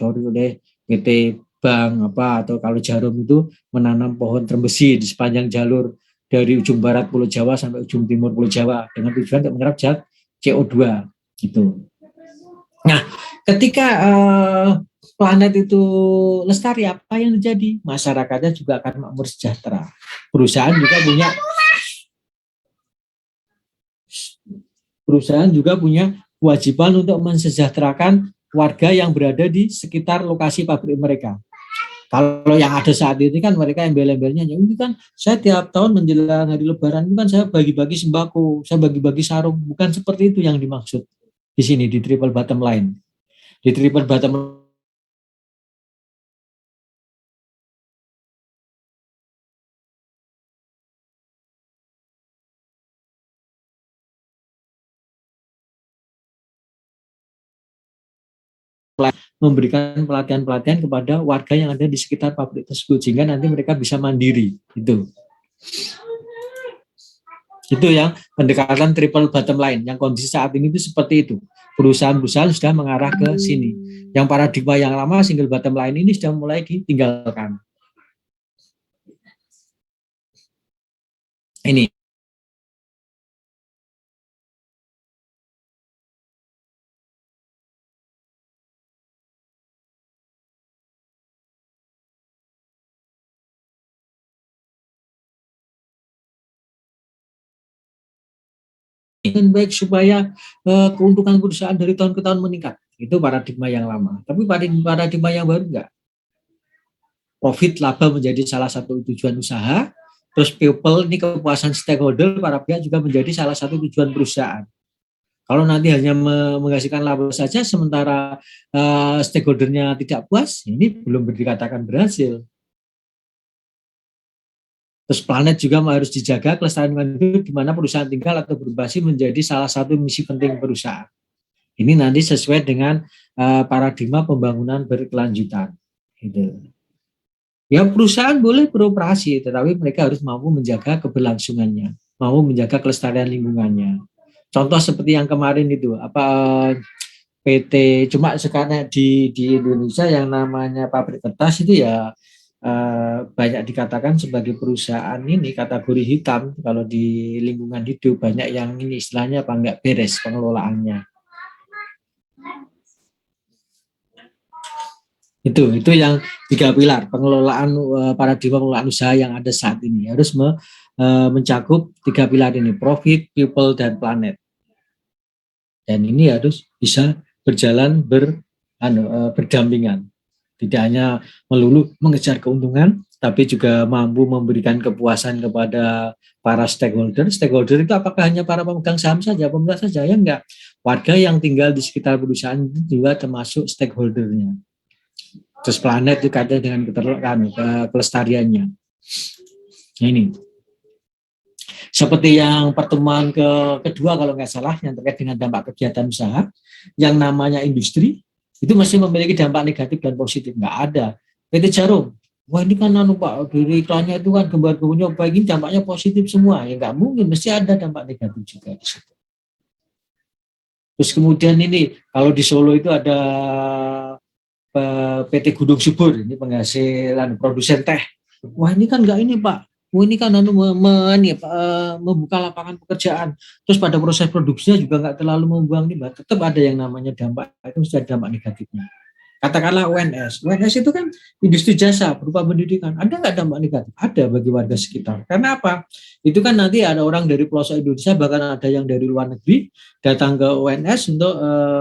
oleh PT Bank apa atau kalau Jarum itu menanam pohon trembesi di sepanjang jalur dari ujung barat Pulau Jawa sampai ujung timur Pulau Jawa dengan tujuan untuk menyerap zat CO2 gitu. Nah, ketika planet itu lestari, apa yang terjadi? Masyarakatnya juga akan makmur sejahtera. Perusahaan juga punya kewajiban untuk mensejahterakan warga yang berada di sekitar lokasi pabrik mereka. Kalau yang ada saat ini kan mereka embel-embelnya, ini kan saya tiap tahun menjelang hari Lebaran ini kan saya bagi-bagi sembako, saya bagi-bagi sarung. Bukan seperti itu yang dimaksud di sini di triple bottom line. Di triple bottom memberikan pelatihan-pelatihan kepada warga yang ada di sekitar pabrik tersebut sehingga nanti mereka bisa mandiri itu yang pendekatan triple bottom line yang kondisi saat ini itu seperti itu. Perusahaan-perusahaan sudah mengarah ke sini. Yang paradigma yang lama single bottom line ini sudah mulai ditinggalkan. Ini baik supaya keuntungan perusahaan dari tahun ke tahun meningkat. Itu paradigma yang lama. Tapi paradigma yang baru enggak. Profit laba menjadi salah satu tujuan usaha. Terus people ini kepuasan stakeholder para pihak juga menjadi salah satu tujuan perusahaan. Kalau nanti hanya menghasilkan laba saja sementara stakeholdernya tidak puas, ini belum dikatakan berhasil. Terus planet juga harus dijaga, kelestarian hidup di mana perusahaan tinggal atau beroperasi menjadi salah satu misi penting perusahaan. Ini nanti sesuai dengan paradigma pembangunan berkelanjutan. Gitu. Ya perusahaan boleh beroperasi, tetapi mereka harus mampu menjaga keberlangsungannya, mampu menjaga kelestarian lingkungannya. Contoh seperti yang kemarin itu, PT, cuma sekarang di Indonesia yang namanya pabrik kertas itu ya banyak dikatakan sebagai perusahaan ini kategori hitam kalau di lingkungan hidup, banyak yang ini istilahnya apa enggak beres pengelolaannya. Itu yang 3 pilar pengelolaan paradigma pengelolaan usaha yang ada saat ini harus mencakup 3 pilar ini, profit, people, dan planet. Dan ini harus bisa berjalan berdampingan. Tidak hanya melulu mengejar keuntungan, tapi juga mampu memberikan kepuasan kepada para stakeholder. Stakeholder itu apakah hanya para pemegang saham saja, pemerintah saja? Ya enggak. Warga yang tinggal di sekitar perusahaan itu juga termasuk stakeholdernya. Terus planet itu kaitannya dengan kelestariannya. Nah, ini. Seperti yang pertemuan kedua kalau nggak salah yang terkait dengan dampak kegiatan usaha, yang namanya industri itu masih memiliki dampak negatif dan positif. Nggak ada. PT Jarum, wah ini kan Pak, dari iklannya itu kan gambar-gambarnya baik, ini dampaknya positif semua. Ya nggak mungkin, mesti ada dampak negatif juga di situ. Terus kemudian ini, kalau di Solo itu ada PT Gunung Subur, ini penghasil produsen teh. Wah ini kan nggak ini Pak, ini kan membuka lapangan pekerjaan. Terus pada proses produksinya juga nggak terlalu membuang limbah. Tetap ada yang namanya dampak, itu sudah dampak negatifnya. Katakanlah UNS. UNS itu kan industri jasa berupa pendidikan. Ada nggak dampak negatif? Ada bagi warga sekitar. Karena apa? Itu kan nanti ada orang dari pelosok Indonesia, bahkan ada yang dari luar negeri datang ke UNS untuk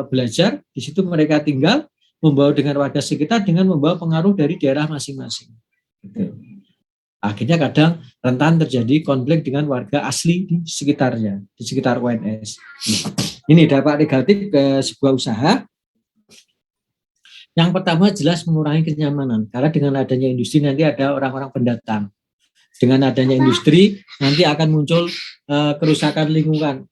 belajar. Di situ mereka tinggal, membawa dengan warga sekitar dengan membawa pengaruh dari daerah masing-masing. Gitu. Akhirnya kadang rentan terjadi konflik dengan warga asli di sekitarnya, di sekitar UNS. Ini dampak negatif ke sebuah usaha. Yang pertama jelas mengurangi kenyamanan, karena dengan adanya industri nanti ada orang-orang pendatang. Dengan adanya industri nanti akan muncul kerusakan lingkungan.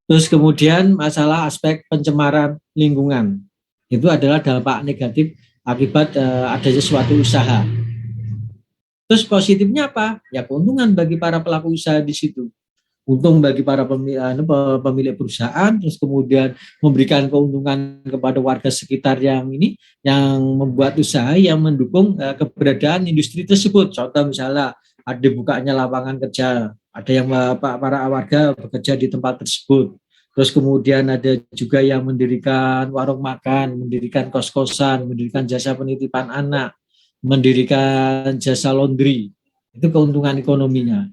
Terus kemudian masalah aspek pencemaran lingkungan. Itu adalah dampak negatif akibat adanya suatu usaha. Terus positifnya apa? Ya keuntungan bagi para pelaku usaha di situ. untung bagi para pemilik perusahaan, terus kemudian memberikan keuntungan kepada warga sekitar yang membuat usaha yang mendukung keberadaan industri tersebut. Contoh misalnya ada bukanya lapangan kerja, ada yang para warga bekerja di tempat tersebut. Terus kemudian ada juga yang mendirikan warung makan, mendirikan kos-kosan, mendirikan jasa penitipan anak, mendirikan jasa laundry. Itu keuntungan ekonominya.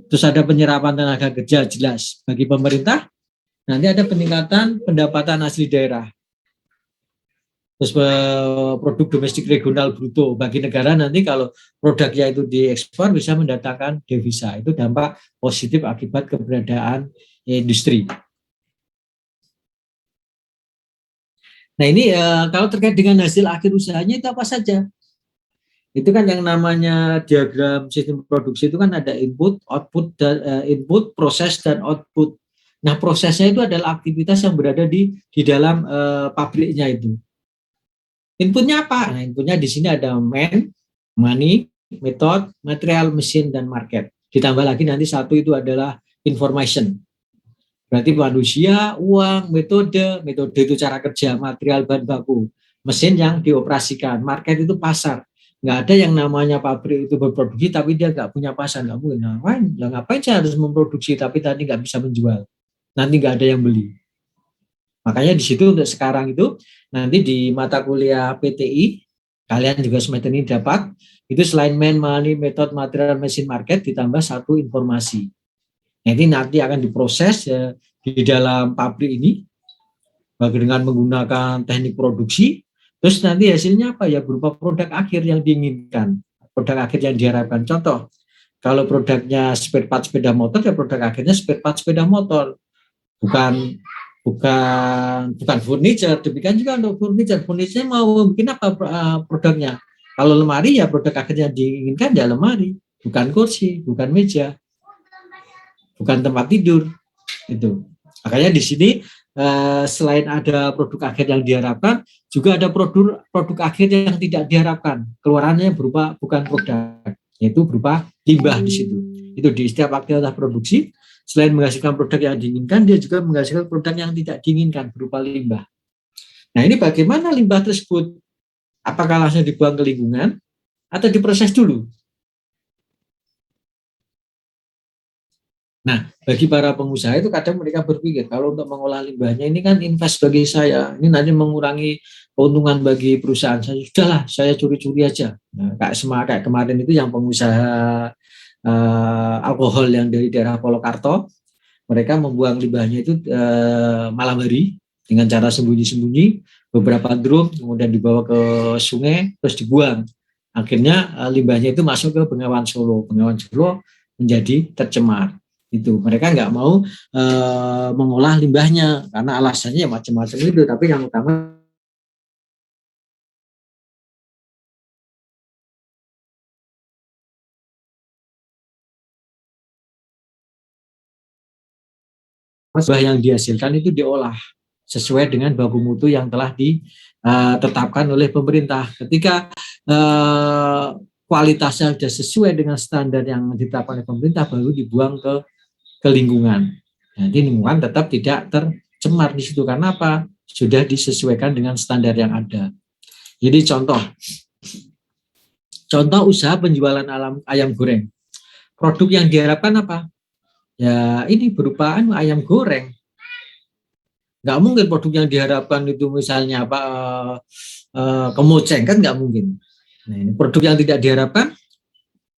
Terus ada penyerapan tenaga kerja jelas bagi pemerintah. Nanti ada peningkatan pendapatan asli daerah. Terus produk domestik regional bruto bagi negara nanti kalau produknya itu diekspor bisa mendatangkan devisa. Itu dampak positif akibat keberadaan industri. Nah ini kalau terkait dengan hasil akhir usahanya itu apa saja? Itu kan yang namanya diagram sistem produksi itu kan ada input, output, dan input, proses dan output. Nah prosesnya itu adalah aktivitas yang berada di dalam pabriknya itu. Inputnya apa? Nah inputnya di sini ada money, method, material, mesin, dan market. Ditambah lagi nanti satu itu adalah information. Berarti manusia, uang, metode itu cara kerja, material bahan baku, mesin yang dioperasikan, market itu pasar. Nggak ada yang namanya pabrik itu berproduksi tapi dia nggak punya pasar, nggak mungkin. Ngapain saya harus memproduksi tapi tadi nggak bisa menjual, nanti nggak ada yang beli. Makanya di situ untuk sekarang itu nanti di mata kuliah PTI kalian juga semester ini dapat itu selain money, method, material, mesin, market ditambah satu informasi. Jadi nanti akan diproses di dalam pabrik ini dengan menggunakan teknik produksi. Terus nanti hasilnya apa ya berupa produk akhir yang diinginkan, produk akhir yang diharapkan. Contoh, kalau produknya spare part sepeda motor, ya produk akhirnya spare part sepeda motor, bukan bukan furniture. Demikian juga untuk furniture. Furniture mau bikin apa produknya? Kalau lemari ya produk akhirnya diinginkan ya lemari, bukan kursi, bukan meja, bukan tempat tidur. Itu. Makanya di sini selain ada produk akhir yang diharapkan, juga ada produk akhir yang tidak diharapkan. Keluarannya berupa bukan produk, yaitu berupa limbah di situ. Itu di setiap aktivitas produksi, selain menghasilkan produk yang diinginkan, dia juga menghasilkan produk yang tidak diinginkan berupa limbah. Nah ini bagaimana limbah tersebut? Apakah langsung dibuang ke lingkungan atau diproses dulu? Nah, bagi para pengusaha itu kadang mereka berpikir kalau untuk mengolah limbahnya ini kan invest bagi saya, ini nanti mengurangi keuntungan bagi perusahaan saya. Sudahlah, saya curi-curi aja. Nah, kayak kemarin itu yang pengusaha alkohol yang dari daerah Polokarto, mereka membuang limbahnya itu malam hari dengan cara sembunyi-sembunyi, beberapa drum kemudian dibawa ke sungai terus dibuang. Akhirnya limbahnya itu masuk ke Bengawan Solo. Bengawan Solo menjadi tercemar. Itu mereka nggak mau mengolah limbahnya karena alasannya ya macam-macam itu, tapi yang utama limbah yang dihasilkan itu diolah sesuai dengan baku mutu yang telah ditetapkan oleh pemerintah. Ketika kualitasnya sudah sesuai dengan standar yang ditetapkan oleh pemerintah, baru dibuang ke lingkungan. Jadi lingkungan tetap tidak tercemar di situ karena apa? Sudah disesuaikan dengan standar yang ada. Jadi contoh usaha penjualan ayam goreng. Produk yang diharapkan apa? Ya ini berupa ayam goreng. Nggak mungkin produk yang diharapkan itu misalnya apa kemoceng, kan nggak mungkin. Nah, ini produk yang tidak diharapkan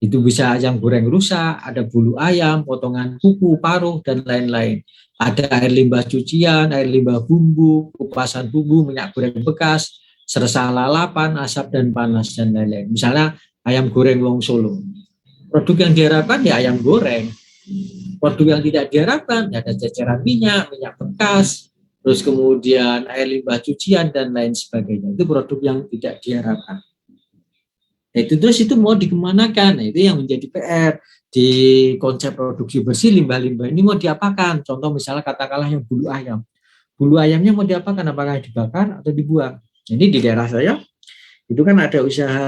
itu bisa ayam goreng rusak, ada bulu ayam, potongan kuku, paruh, dan lain-lain. Ada air limbah cucian, air limbah bumbu, kupasan bumbu, minyak goreng bekas, sersa lalapan, asap dan panas, dan lain-lain. Misalnya ayam goreng Wong Solo. Produk yang diharapkan ya ayam goreng. Produk yang tidak diharapkan ya ada ceceran minyak bekas, terus kemudian air limbah cucian, dan lain sebagainya. Itu produk yang tidak diharapkan. Itu terus itu mau dikemanakan? Nah, itu yang menjadi PR di konsep produksi bersih. Limbah-limbah ini mau diapakan? Contoh misalnya katakanlah yang bulu ayam. Bulu ayamnya mau diapakan? Apakah dibakar atau dibuang? Jadi di daerah saya itu kan ada usaha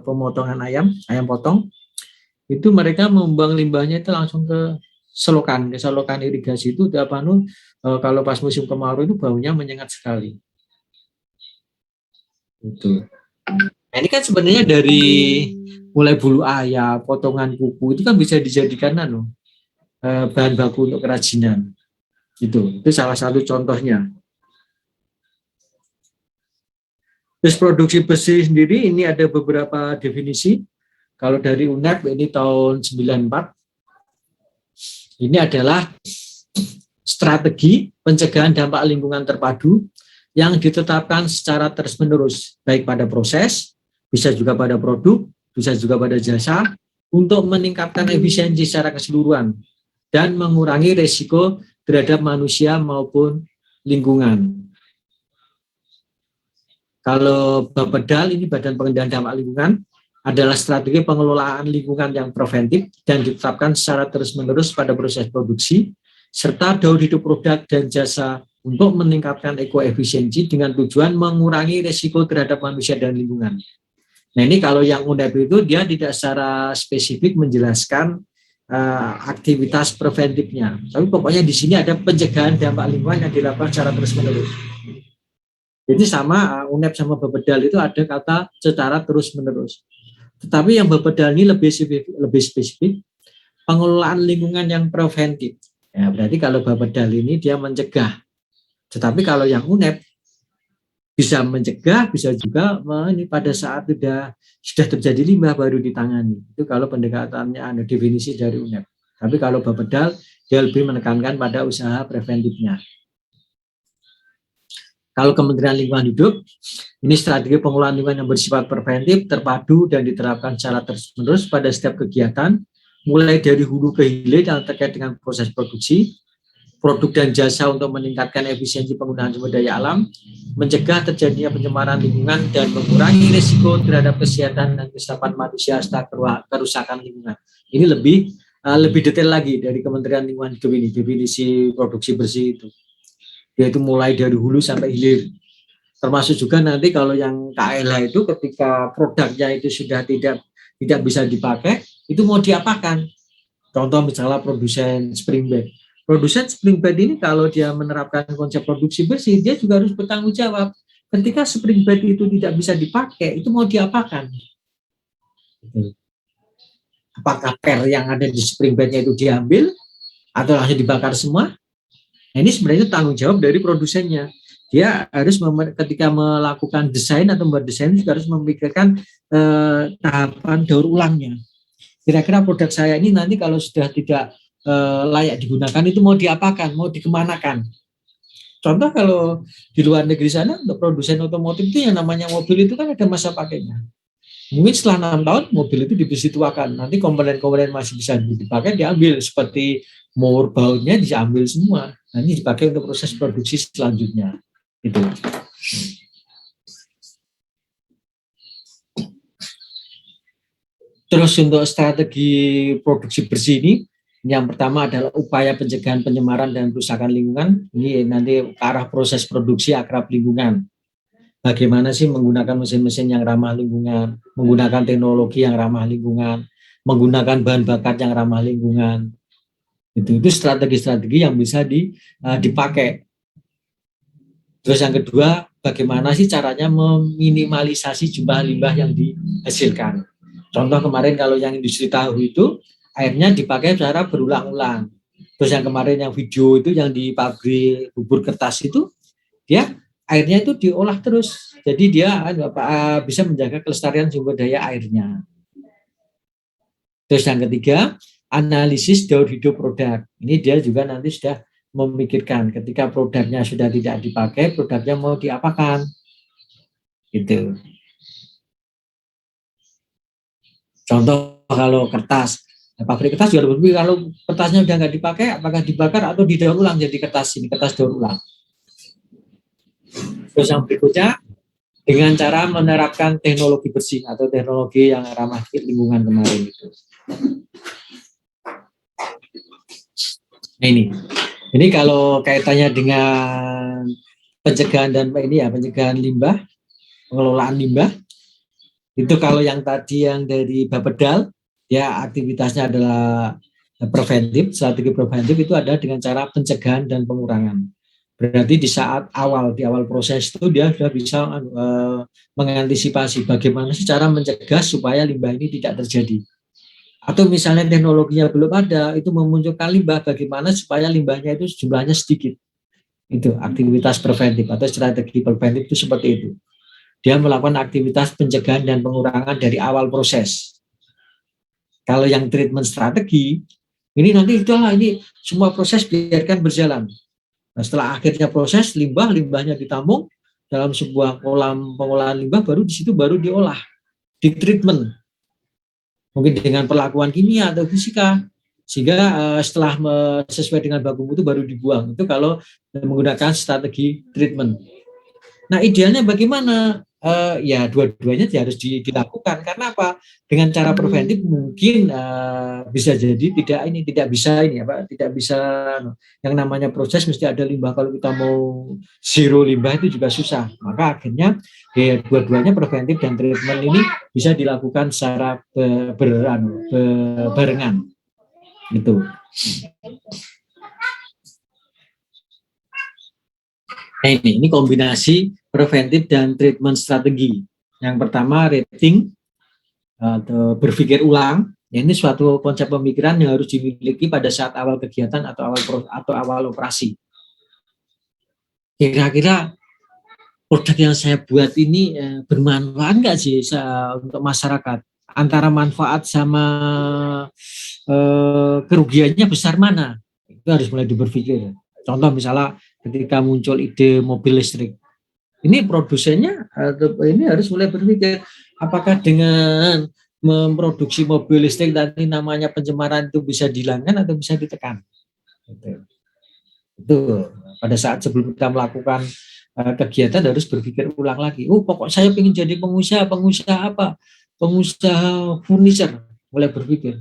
pemotongan ayam potong. Itu mereka membuang limbahnya itu langsung ke selokan irigasi itu kalau pas musim kemarau itu baunya menyengat sekali. Itu. Nah, ini kan sebenarnya dari mulai bulu ayam, potongan kuku itu kan bisa dijadikan bahan baku untuk kerajinan. Itu salah satu contohnya. Terus produksi besi sendiri ini ada beberapa definisi. Kalau dari UNEP ini tahun 94, ini adalah strategi pencegahan dampak lingkungan terpadu yang ditetapkan secara terus-menerus, baik pada proses, bisa juga pada produk, bisa juga pada jasa, untuk meningkatkan efisiensi secara keseluruhan dan mengurangi risiko terhadap manusia maupun lingkungan. Kalau Bapedal, ini Badan Pengendalian Dampak Lingkungan, adalah strategi pengelolaan lingkungan yang preventif dan ditetapkan secara terus-menerus pada proses produksi, serta daur hidup produk dan jasa untuk meningkatkan ekoefisiensi dengan tujuan mengurangi risiko terhadap manusia dan lingkungan. Nah, ini kalau yang UNEP itu dia tidak secara spesifik menjelaskan aktivitas preventifnya, tapi pokoknya di sini ada pencegahan dampak lingkungan yang dilakukan secara terus-menerus. Jadi sama UNEP sama Bapedal itu ada kata secara terus-menerus. Tetapi yang Bapedal ini lebih spesifik pengelolaan lingkungan yang preventif. Ya, berarti kalau Bapedal ini dia mencegah. Tetapi kalau yang UNEP bisa mencegah, bisa juga ini pada saat sudah terjadi limbah baru ditangani. Itu kalau pendekatannya ada definisi dari UNEP. Tapi kalau Bapedal dia lebih menekankan pada usaha preventifnya. Kalau Kementerian Lingkungan Hidup, ini strategi pengelolaan lingkungan yang bersifat preventif, terpadu, dan diterapkan secara terus-menerus pada setiap kegiatan, mulai dari hulu ke hilir yang terkait dengan proses produksi, produk dan jasa untuk meningkatkan efisiensi penggunaan sumber daya alam, mencegah terjadinya pencemaran lingkungan, dan mengurangi risiko terhadap kesehatan dan keselamatan manusia serta kerusakan lingkungan. Ini lebih detail lagi dari Kementerian Lingkungan Hidup ini, definisi produksi bersih itu. Yaitu mulai dari hulu sampai hilir. Termasuk juga nanti kalau yang KLH itu ketika produknya itu sudah tidak bisa dipakai, itu mau diapakan? Contoh misalnya produsen spring bed. Produsen spring bed ini kalau dia menerapkan konsep produksi bersih, dia juga harus bertanggung jawab. Ketika spring bed itu tidak bisa dipakai, itu mau diapakan? Apakah per yang ada di spring bednya itu diambil atau langsung dibakar semua? Nah, ini sebenarnya tanggung jawab dari produsennya. Dia harus ketika melakukan desain atau membuat desain juga harus memikirkan tahapan daur ulangnya. Kira-kira produk saya ini nanti kalau sudah tidak layak digunakan itu mau diapakan, mau dikemanakan. Contoh kalau di luar negeri sana untuk produsen otomotif itu yang namanya mobil itu kan ada masa pakainya. Mungkin setelah 6 tahun mobil itu dituakan. Nanti komponen-komponen masih bisa dipakai diambil seperti motor bautnya diambil semua. Nah, ini dipakai untuk proses produksi selanjutnya. Itu. Terus untuk strategi produksi bersih ini, yang pertama adalah upaya pencegahan pencemaran dan kerusakan lingkungan. Ini nanti ke arah proses produksi akrab lingkungan. Bagaimana sih menggunakan mesin-mesin yang ramah lingkungan, menggunakan teknologi yang ramah lingkungan, menggunakan bahan bakar yang ramah lingkungan. Itu strategi-strategi yang bisa dipakai. Terus yang kedua, bagaimana sih caranya meminimalisasi jumlah limbah yang dihasilkan. Contoh kemarin kalau yang industri tahu itu, airnya dipakai secara berulang-ulang. Terus yang kemarin yang video itu yang di pabrik bubur kertas itu, dia airnya itu diolah terus. Jadi dia bisa menjaga kelestarian sumber daya airnya. Terus yang ketiga, analisis daur hidup produk. Ini dia juga nanti sudah memikirkan ketika produknya sudah tidak dipakai, produknya mau diapakan. Gitu. Contoh kalau kertas, pabrik kertas juga berpikir kalau kertasnya udah nggak dipakai, apakah dibakar atau didaur ulang jadi kertas daur ulang. Terus yang berikutnya, dengan cara menerapkan teknologi bersih atau teknologi yang ramah lingkungan kemarin itu. Nah, ini kalau kaitannya dengan pencegahan dan pencegahan limbah, pengelolaan limbah, itu kalau yang tadi yang dari Bapedal, ya aktivitasnya adalah preventif. Strategi preventif itu ada dengan cara pencegahan dan pengurangan. Berarti di saat di awal proses itu dia sudah bisa mengantisipasi bagaimana cara mencegah supaya limbah ini tidak terjadi. Atau misalnya teknologinya belum ada, itu memunculkan limbah, bagaimana supaya limbahnya itu jumlahnya sedikit. Itu aktivitas preventif atau strategi preventif itu seperti itu. Dia melakukan aktivitas pencegahan dan pengurangan dari awal proses. Kalau yang treatment strategi, ini nanti ini semua proses biarkan berjalan. Nah, setelah akhirnya proses limbahnya ditampung dalam sebuah kolam pengolahan limbah, baru di situ baru diolah, di treatment. Mungkin dengan perlakuan kimia atau fisika, sehingga setelah sesuai dengan baku mutu baru dibuang. Itu kalau menggunakan strategi treatment. Nah, idealnya bagaimana? Ya dua-duanya harus dilakukan. Karena apa? Dengan cara preventif mungkin bisa jadi tidak bisa yang namanya proses mesti ada limbah. Kalau kita mau zero limbah itu juga susah. Maka akhirnya dua-duanya preventif dan treatment ini bisa dilakukan secara barengan. Gitu. Nah, ini kombinasi preventif dan treatment strategi. Yang pertama rating atau berpikir ulang. Ya, ini suatu konsep pemikiran yang harus dimiliki pada saat awal kegiatan atau awal operasi. Kira-kira produk yang saya buat ini bermanfaat nggak sih untuk masyarakat? Antara manfaat sama kerugiannya besar mana? Itu harus mulai berpikir. Contoh misalnya ketika muncul ide mobil listrik, ini produsennya ini harus mulai berpikir apakah dengan memproduksi mobil listrik tadi namanya pencemaran itu bisa dihilangkan atau bisa ditekan. Itu pada saat sebelum kita melakukan kegiatan harus berpikir ulang lagi. Pokok saya ingin jadi pengusaha apa? Pengusaha furniture. Mulai berpikir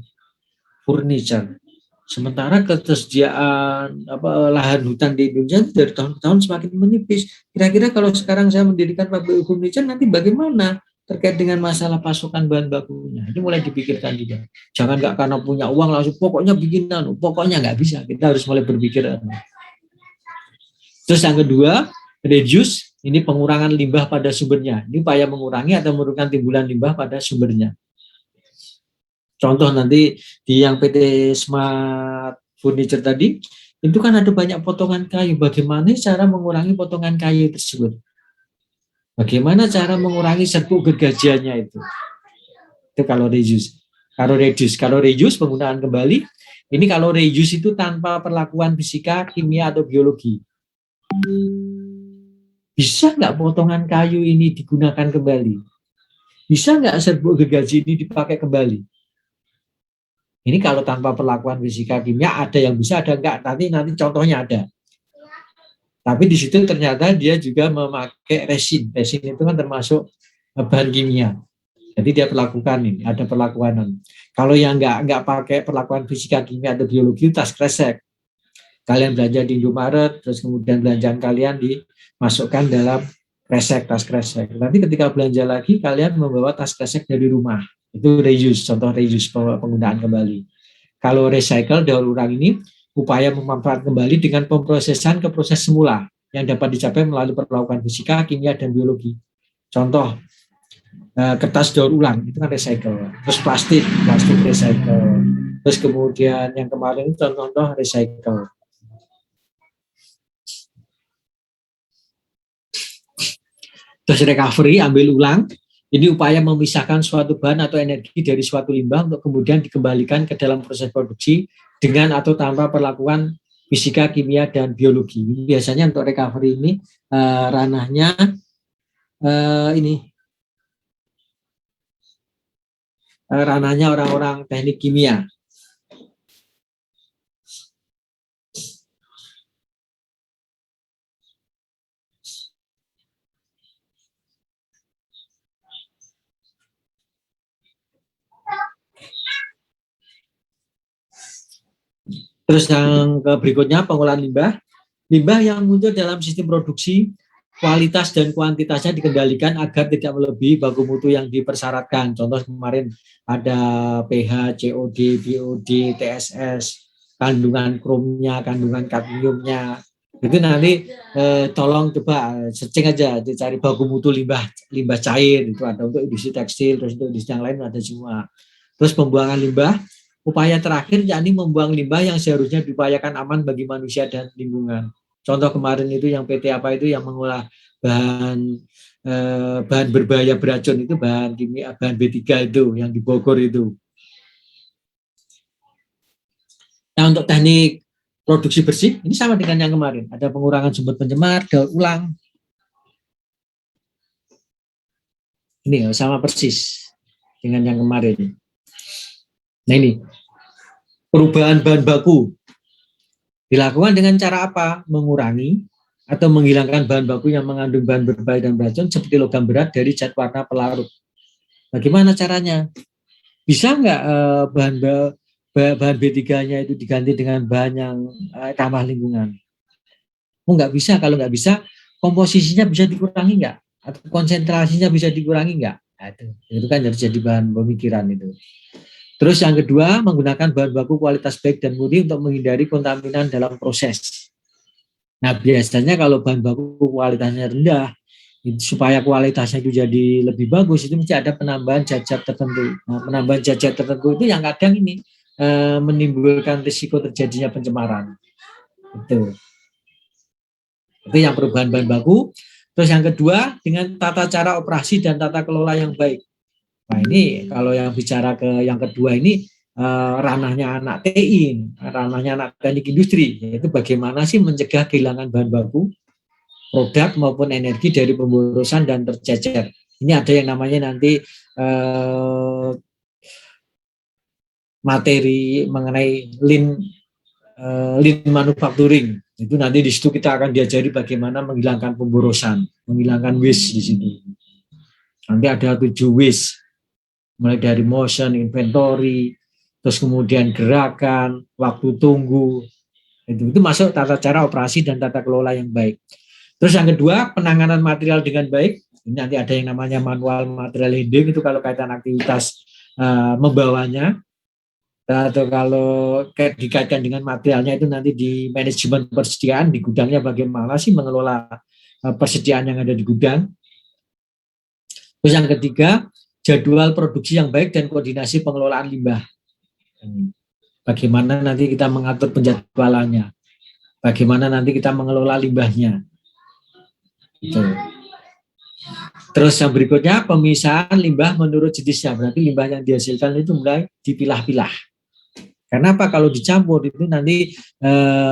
furniture. Sementara ketersediaan lahan hutan di Indonesia dari tahun ke tahun semakin menipis. Kira-kira kalau sekarang saya mendirikan pabrik furniture nanti bagaimana terkait dengan masalah pasokan bahan bakunya? Ini mulai dipikirkan juga. Jangan nggak karena punya uang langsung pokoknya bikinan, pokoknya nggak bisa. Kita harus mulai berpikir. Terus yang kedua, reduce, ini pengurangan limbah pada sumbernya. Ini upaya mengurangi atau menurunkan timbulan limbah pada sumbernya. Contoh nanti di yang PT Smart Furniture tadi, itu kan ada banyak potongan kayu. Bagaimana cara mengurangi potongan kayu tersebut? Bagaimana cara mengurangi serbuk gergajiannya itu? Itu kalau reduce. Kalau reduce penggunaan kembali, ini kalau reuse itu tanpa perlakuan fisika, kimia, atau biologi. Bisa nggak potongan kayu ini digunakan kembali? Bisa nggak serbuk gergaji ini dipakai kembali? Ini kalau tanpa perlakuan fisika kimia ada yang bisa, ada enggak. Nanti contohnya ada. Tapi di situ ternyata dia juga memakai resin. Resin itu kan termasuk bahan kimia. Jadi dia perlakukan ini, ada perlakuan. Kalau yang nggak pakai perlakuan fisika kimia atau biologi, tas kresek. Kalian belanja di Indomaret, terus kemudian belanjaan kalian dimasukkan dalam kresek, tas kresek. Nanti ketika belanja lagi, kalian membawa tas kresek dari rumah. Itu reuse, contoh reuse, penggunaan kembali. Kalau recycle, daur ulang ini, upaya memanfaatkan kembali dengan pemrosesan ke proses semula yang dapat dicapai melalui perlakuan fisika, kimia, dan biologi. Contoh, kertas daur ulang, itu kan recycle. Terus plastik recycle. Terus kemudian yang kemarin itu contoh recycle. Terus recovery, ambil ulang, ini upaya memisahkan suatu bahan atau energi dari suatu limbah untuk kemudian dikembalikan ke dalam proses produksi dengan atau tanpa perlakuan fisika, kimia, dan biologi. Biasanya untuk recovery ini ranahnya ranahnya orang-orang teknik kimia. Terus yang berikutnya pengolahan limbah. Limbah yang muncul dalam sistem produksi kualitas dan kuantitasnya dikendalikan agar tidak melebihi baku mutu yang dipersyaratkan. Contoh kemarin ada pH, COD, BOD, TSS, kandungan kromnya, kandungan kadmiumnya. Itu nanti tolong coba searching aja, dicari baku mutu limbah limbah cair, itu ada untuk industri tekstil, terus untuk industri yang lain ada semua. Terus pembuangan limbah, upaya terakhir yakni membuang limbah yang seharusnya diupayakan aman bagi manusia dan lingkungan. Contoh kemarin itu yang PT apa itu yang mengolah bahan bahan berbahaya beracun itu bahan kimia bahan B3 itu yang di Bogor itu. Nah untuk teknik produksi bersih ini sama dengan yang kemarin, ada pengurangan sumber pencemar, daur ulang. Ini sama persis dengan yang kemarin. Nah ini perubahan bahan baku dilakukan dengan cara apa? Mengurangi atau menghilangkan bahan baku yang mengandung bahan berbahaya dan beracun seperti logam berat dari zat warna pelarut. Bagaimana caranya? Bisa nggak bahan B3-nya itu diganti dengan bahan yang ramah lingkungan? Oh nggak bisa. Kalau nggak bisa, komposisinya bisa dikurangi nggak? Atau konsentrasinya bisa dikurangi nggak? Nah, itu kan harus jadi bahan pemikiran itu. Terus yang kedua, menggunakan bahan baku kualitas baik dan murni untuk menghindari kontaminan dalam proses. Nah, biasanya kalau bahan baku kualitasnya rendah, supaya kualitasnya itu jadi lebih bagus, itu mesti ada penambahan zat-zat tertentu. Nah, penambahan zat-zat tertentu itu yang kadang ini menimbulkan risiko terjadinya pencemaran. Itu yang perubahan bahan baku. Terus yang kedua, dengan tata cara operasi dan tata kelola yang baik. Nah ini kalau yang bicara ke yang kedua ini ranahnya anak TI, ranahnya anak teknik industri, yaitu bagaimana sih mencegah kehilangan bahan baku, produk maupun energi dari pemborosan dan tercecer. Ini ada yang namanya nanti materi mengenai lean manufacturing. Itu nanti di situ kita akan diajari bagaimana menghilangkan pemborosan, menghilangkan waste di situ. Nanti ada 7 waste, mulai dari motion, inventory, terus kemudian gerakan, waktu tunggu, itu masuk tata cara operasi dan tata kelola yang baik. Terus yang kedua, penanganan material dengan baik. Ini nanti ada yang namanya manual material handling, itu kalau kaitan aktivitas membawanya, atau kalau dikaitkan dengan materialnya itu nanti di manajemen persediaan di gudangnya bagaimana sih mengelola persediaan yang ada di gudang. Terus yang ketiga, jadwal produksi yang baik dan koordinasi pengelolaan limbah. Bagaimana nanti kita mengatur penjadwalannya, bagaimana nanti kita mengelola limbahnya. Gitu. Terus yang berikutnya, pemisahan limbah menurut jenisnya. Berarti limbah yang dihasilkan itu mulai dipilah-pilah. Karena apa? Kalau dicampur itu nanti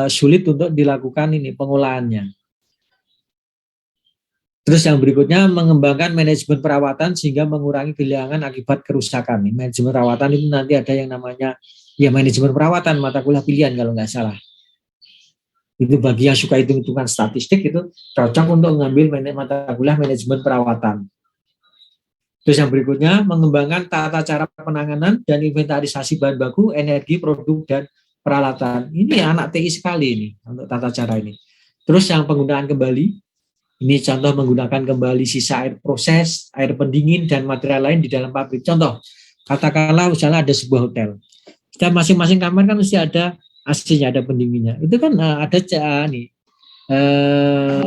sulit untuk dilakukan ini pengolahannya. Terus yang berikutnya, mengembangkan manajemen perawatan sehingga mengurangi kehilangan akibat kerusakan. Manajemen perawatan itu nanti ada yang namanya ya manajemen perawatan, mata kuliah pilihan kalau nggak salah. Itu bagi yang suka hitung-hitungan statistik itu cocok untuk mengambil mata kuliah manajemen perawatan. Terus yang berikutnya, mengembangkan tata cara penanganan dan inventarisasi bahan baku, energi, produk, dan peralatan. Ini anak TI sekali ini untuk tata cara ini. Terus yang penggunaan kembali, ini contoh menggunakan kembali sisa air proses, air pendingin, dan material lain di dalam pabrik. Contoh, katakanlah misalnya ada sebuah hotel. Kita masing-masing kamar kan mesti ada AC-nya, ada pendinginnya. Itu kan ada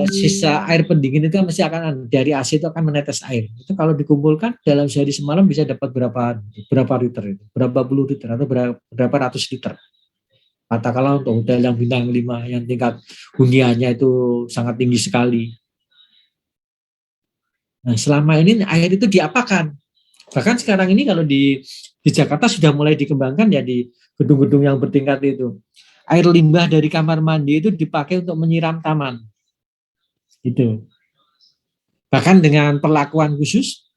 sisa air pendingin itu kan mesti akan dari AC itu akan menetes air. Itu kalau dikumpulkan dalam sehari semalam bisa dapat berapa liter itu, berapa puluh liter atau berapa ratus liter. Katakanlah untuk hotel yang bintang 5 yang tingkat huniannya itu sangat tinggi sekali. Nah, selama ini air itu diapakan? Bahkan sekarang ini kalau di Jakarta sudah mulai dikembangkan ya di gedung-gedung yang bertingkat itu. Air limbah dari kamar mandi itu dipakai untuk menyiram taman. Itu. Bahkan dengan perlakuan khusus,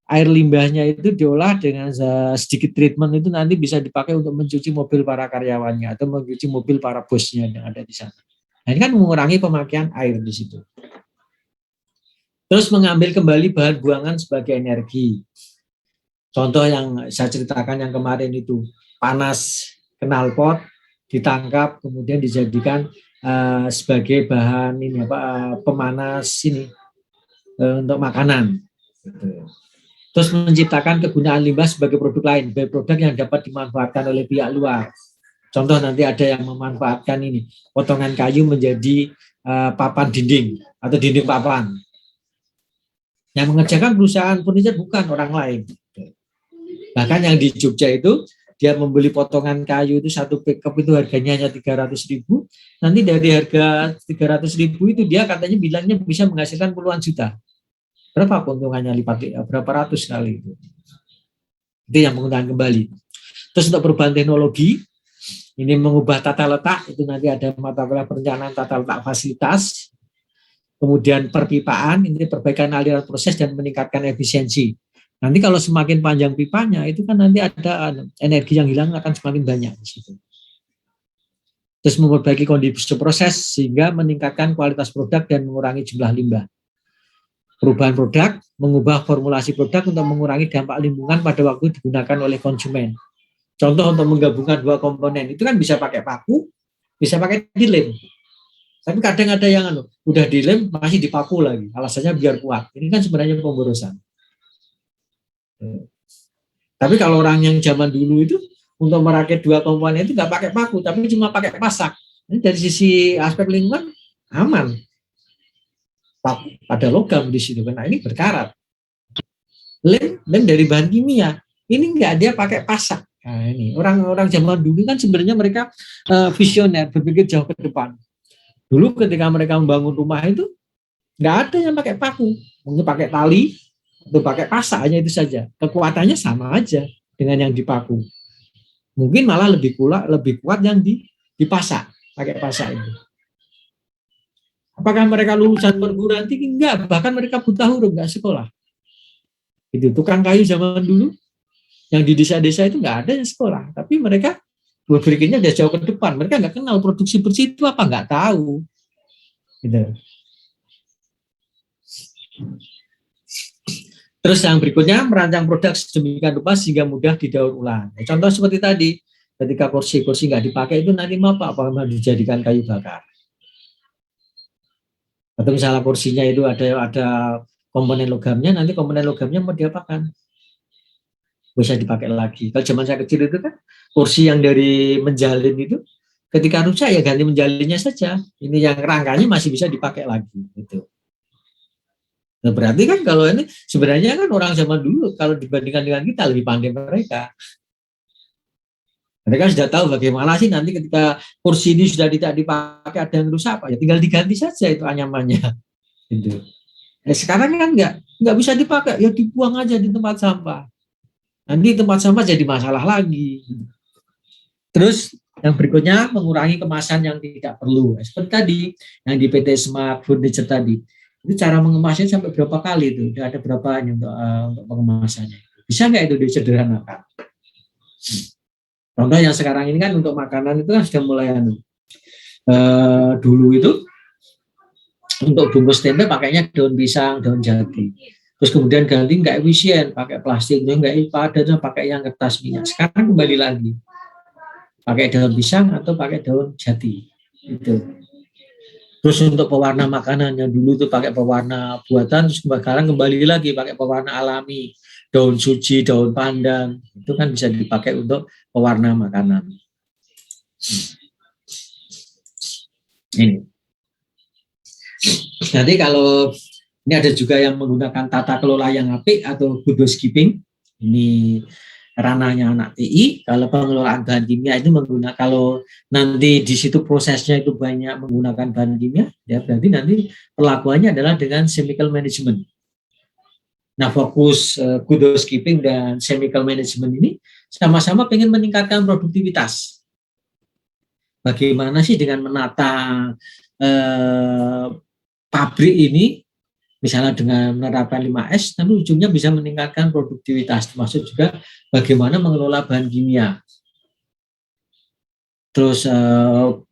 air limbahnya itu diolah dengan sedikit treatment itu nanti bisa dipakai untuk mencuci mobil para karyawannya atau mencuci mobil para bosnya yang ada di sana. Nah, ini kan mengurangi pemakaian air di situ. Terus mengambil kembali bahan buangan sebagai energi. Contoh yang saya ceritakan yang kemarin itu, panas knalpot ditangkap kemudian dijadikan sebagai bahan ini pemanas ini untuk makanan. Gitu. Terus menciptakan kegunaan limbah sebagai produk lain, sebagai produk yang dapat dimanfaatkan oleh pihak luar. Contoh nanti ada yang memanfaatkan ini potongan kayu menjadi papan dinding atau dinding papan. Yang mengerjakan perusahaan furniture bukan orang lain. Bahkan yang di Jogja itu dia membeli potongan kayu itu satu pickup itu harganya hanya 300.000. Nanti dari harga 300.000 itu dia katanya bilangnya bisa menghasilkan puluhan juta. Berapa keuntungannya lipat berapa ratus kali itu. Itu yang penggunaan kembali. Terus untuk perubahan teknologi ini mengubah tata letak, itu nanti ada mata kuliah perencanaan tata letak fasilitas. Kemudian perpipaan, ini perbaikan aliran proses dan meningkatkan efisiensi. Nanti kalau semakin panjang pipanya, itu kan nanti ada energi yang hilang akan semakin banyak di situ. Terus memperbaiki kondisi proses sehingga meningkatkan kualitas produk dan mengurangi jumlah limbah. Perubahan produk, mengubah formulasi produk untuk mengurangi dampak lingkungan pada waktu digunakan oleh konsumen. Contoh untuk menggabungkan dua komponen, itu kan bisa pakai paku, bisa pakai dilem. Tapi kadang ada yang udah dilem masih dipaku lagi, alasannya biar kuat. Ini kan sebenarnya pemborosan. Tapi kalau orang yang zaman dulu itu untuk merakit dua komponen itu nggak pakai paku, tapi cuma pakai pasak. Ini dari sisi aspek lingkungan aman. Paku ada logam di situ, karena ini berkarat. Lem dari bahan kimia, ini nggak dia pakai pasak. Nah, ini orang-orang zaman dulu kan sebenarnya mereka visioner, berpikir jauh ke depan. Dulu ketika mereka membangun rumah itu nggak ada yang pakai paku, mungkin pakai tali atau pakai pasak, hanya itu saja. Kekuatannya sama aja dengan yang dipaku. Mungkin malah lebih kuat yang dipasak, pakai pasak itu. Apakah mereka lulusan perguruan tinggi? Enggak, bahkan mereka buta huruf, nggak sekolah. Itu tukang kayu zaman dulu yang di desa-desa itu nggak ada yang sekolah, tapi mereka berpikirnya udah jauh ke depan. Mereka nggak kenal produksi bersih itu apa, nggak tahu. Gitu. Terus yang berikutnya, merancang produk sedemikian rupa sehingga mudah didaur ulang. Contoh seperti tadi, ketika kursi-kursi nggak dipakai itu nanti apa dijadikan kayu bakar. Atau misalnya kursinya itu ada komponen logamnya, nanti komponen logamnya mau diapakan? Bisa dipakai lagi. Kalau zaman saya kecil itu kan kursi yang dari menjalin itu ketika rusak ya ganti menjalinnya saja. Ini yang rangkanya masih bisa dipakai lagi gitu. Nah, berarti kan kalau ini sebenarnya kan orang zaman dulu kalau dibandingkan dengan kita lebih pandai mereka. Mereka sudah tahu bagaimana sih nanti ketika kursi ini sudah tidak dipakai ada yang rusak apa ya tinggal diganti saja itu anyamannya. Gitu. Sekarang kan nggak bisa dipakai ya dibuang aja di tempat sampah. Nanti tempat sampah jadi masalah lagi. Terus yang berikutnya mengurangi kemasan yang tidak perlu. Seperti tadi yang di PT Smart Furniture tadi. Itu cara mengemasnya sampai berapa kali itu? Ada berapa untuk pengemasannya? Bisa nggak itu disederhanakan? Contoh yang sekarang ini kan untuk makanan itu kan sudah mulai dulu itu untuk bungkus tempe pakainya daun pisang, daun jati. Terus kemudian ganti nggak efisien, pakai plastik, nggak padat, pakai yang kertas minyak. Sekarang kembali lagi, pakai daun pisang atau pakai daun jati. Itu. Terus untuk pewarna makanan yang dulu tuh pakai pewarna buatan, terus sekarang kembali lagi pakai pewarna alami, daun suji, daun pandan, itu kan bisa dipakai untuk pewarna makanan. Ini. Nanti kalau ini ada juga yang menggunakan tata kelola yang apik atau good housekeeping. Ini ranahnya anak TI. Kalau pengelolaan bahan kimia itu menggunakan, kalau nanti di situ prosesnya itu banyak menggunakan bahan kimia, ya berarti nanti perlakuannya adalah dengan chemical management. Nah, fokus good housekeeping dan chemical management ini sama-sama pengen meningkatkan produktivitas. Bagaimana sih dengan menata pabrik ini, misalnya dengan menerapkan 5S, tapi ujungnya bisa meningkatkan produktivitas, termasuk juga bagaimana mengelola bahan kimia. Terus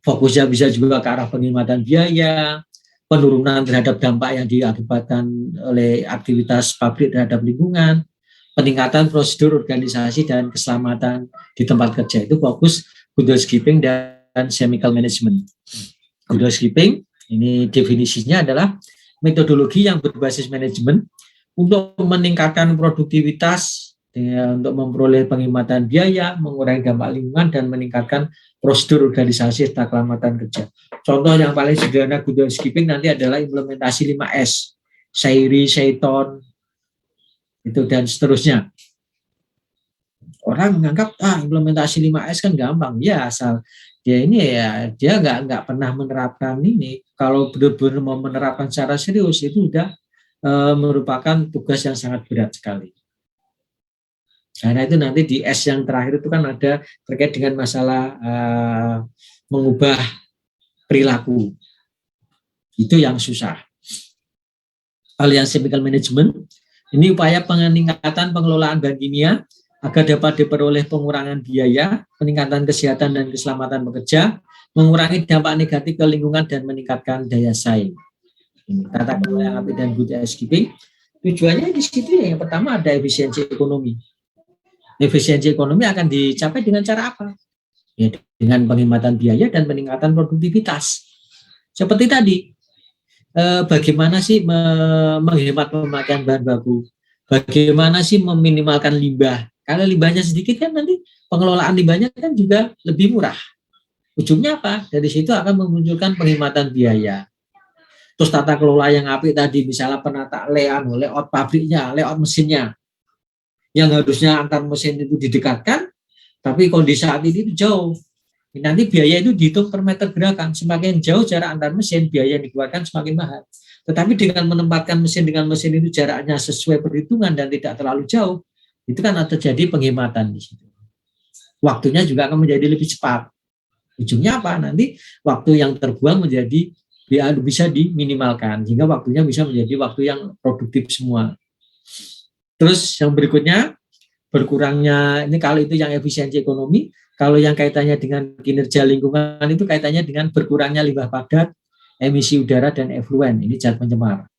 fokusnya bisa juga ke arah penghematan biaya, penurunan terhadap dampak yang diakibatkan oleh aktivitas pabrik terhadap lingkungan, peningkatan prosedur organisasi dan keselamatan di tempat kerja. Itu fokus good housekeeping dan chemical management. Good housekeeping ini definisinya adalah metodologi yang berbasis manajemen untuk meningkatkan produktivitas, untuk memperoleh penghematan biaya, mengurangi dampak lingkungan, dan meningkatkan prosedur organisasi serta keselamatan kerja. Contoh yang paling sederhana good housekeeping nanti adalah implementasi 5S, Sairi, Seiton, itu dan seterusnya. Orang menganggap implementasi 5S kan gampang, ya asal dia nggak pernah menerapkan ini. Kalau benar-benar mau menerapkan secara serius itu udah merupakan tugas yang sangat berat sekali. Karena itu nanti di S yang terakhir itu kan ada terkait dengan masalah mengubah perilaku. Itu yang susah. Alliance Chemical Management ini upaya peningkatan pengelolaan bahan kimia agar dapat diperoleh pengurangan biaya, peningkatan kesehatan dan keselamatan pekerja, mengurangi dampak negatif ke lingkungan dan meningkatkan daya saing. Ini tata kelola yang apik dan good housekeeping. Tujuannya di situ yang pertama ada efisiensi ekonomi. Efisiensi ekonomi akan dicapai dengan cara apa? Ya, dengan penghematan biaya dan peningkatan produktivitas. Seperti tadi, bagaimana sih menghemat pemakaian bahan baku? Bagaimana sih meminimalkan limbah? Kalau limbahnya sedikit kan nanti pengelolaan limbahnya kan juga lebih murah. Ujungnya apa? Dari situ akan memunculkan penghematan biaya. Terus tata kelola yang apik tadi, misalnya penata layout pabriknya, layout mesinnya, yang harusnya antar mesin itu didekatkan, tapi kondisi saat ini itu jauh. Nanti biaya itu dihitung per meter gerakan. Semakin jauh jarak antar mesin, biaya yang dikeluarkan semakin mahal. Tetapi dengan menempatkan mesin dengan mesin itu jaraknya sesuai perhitungan dan tidak terlalu jauh, itu kan terjadi penghematan di situ. Waktunya juga akan menjadi lebih cepat. Ujungnya apa? Nanti waktu yang terbuang menjadi bisa diminimalkan, sehingga waktunya bisa menjadi waktu yang produktif semua. Terus yang berikutnya, berkurangnya, ini kalau itu yang efisiensi ekonomi, kalau yang kaitannya dengan kinerja lingkungan itu kaitannya dengan berkurangnya limbah padat, emisi udara, dan efluen, ini zat pencemar.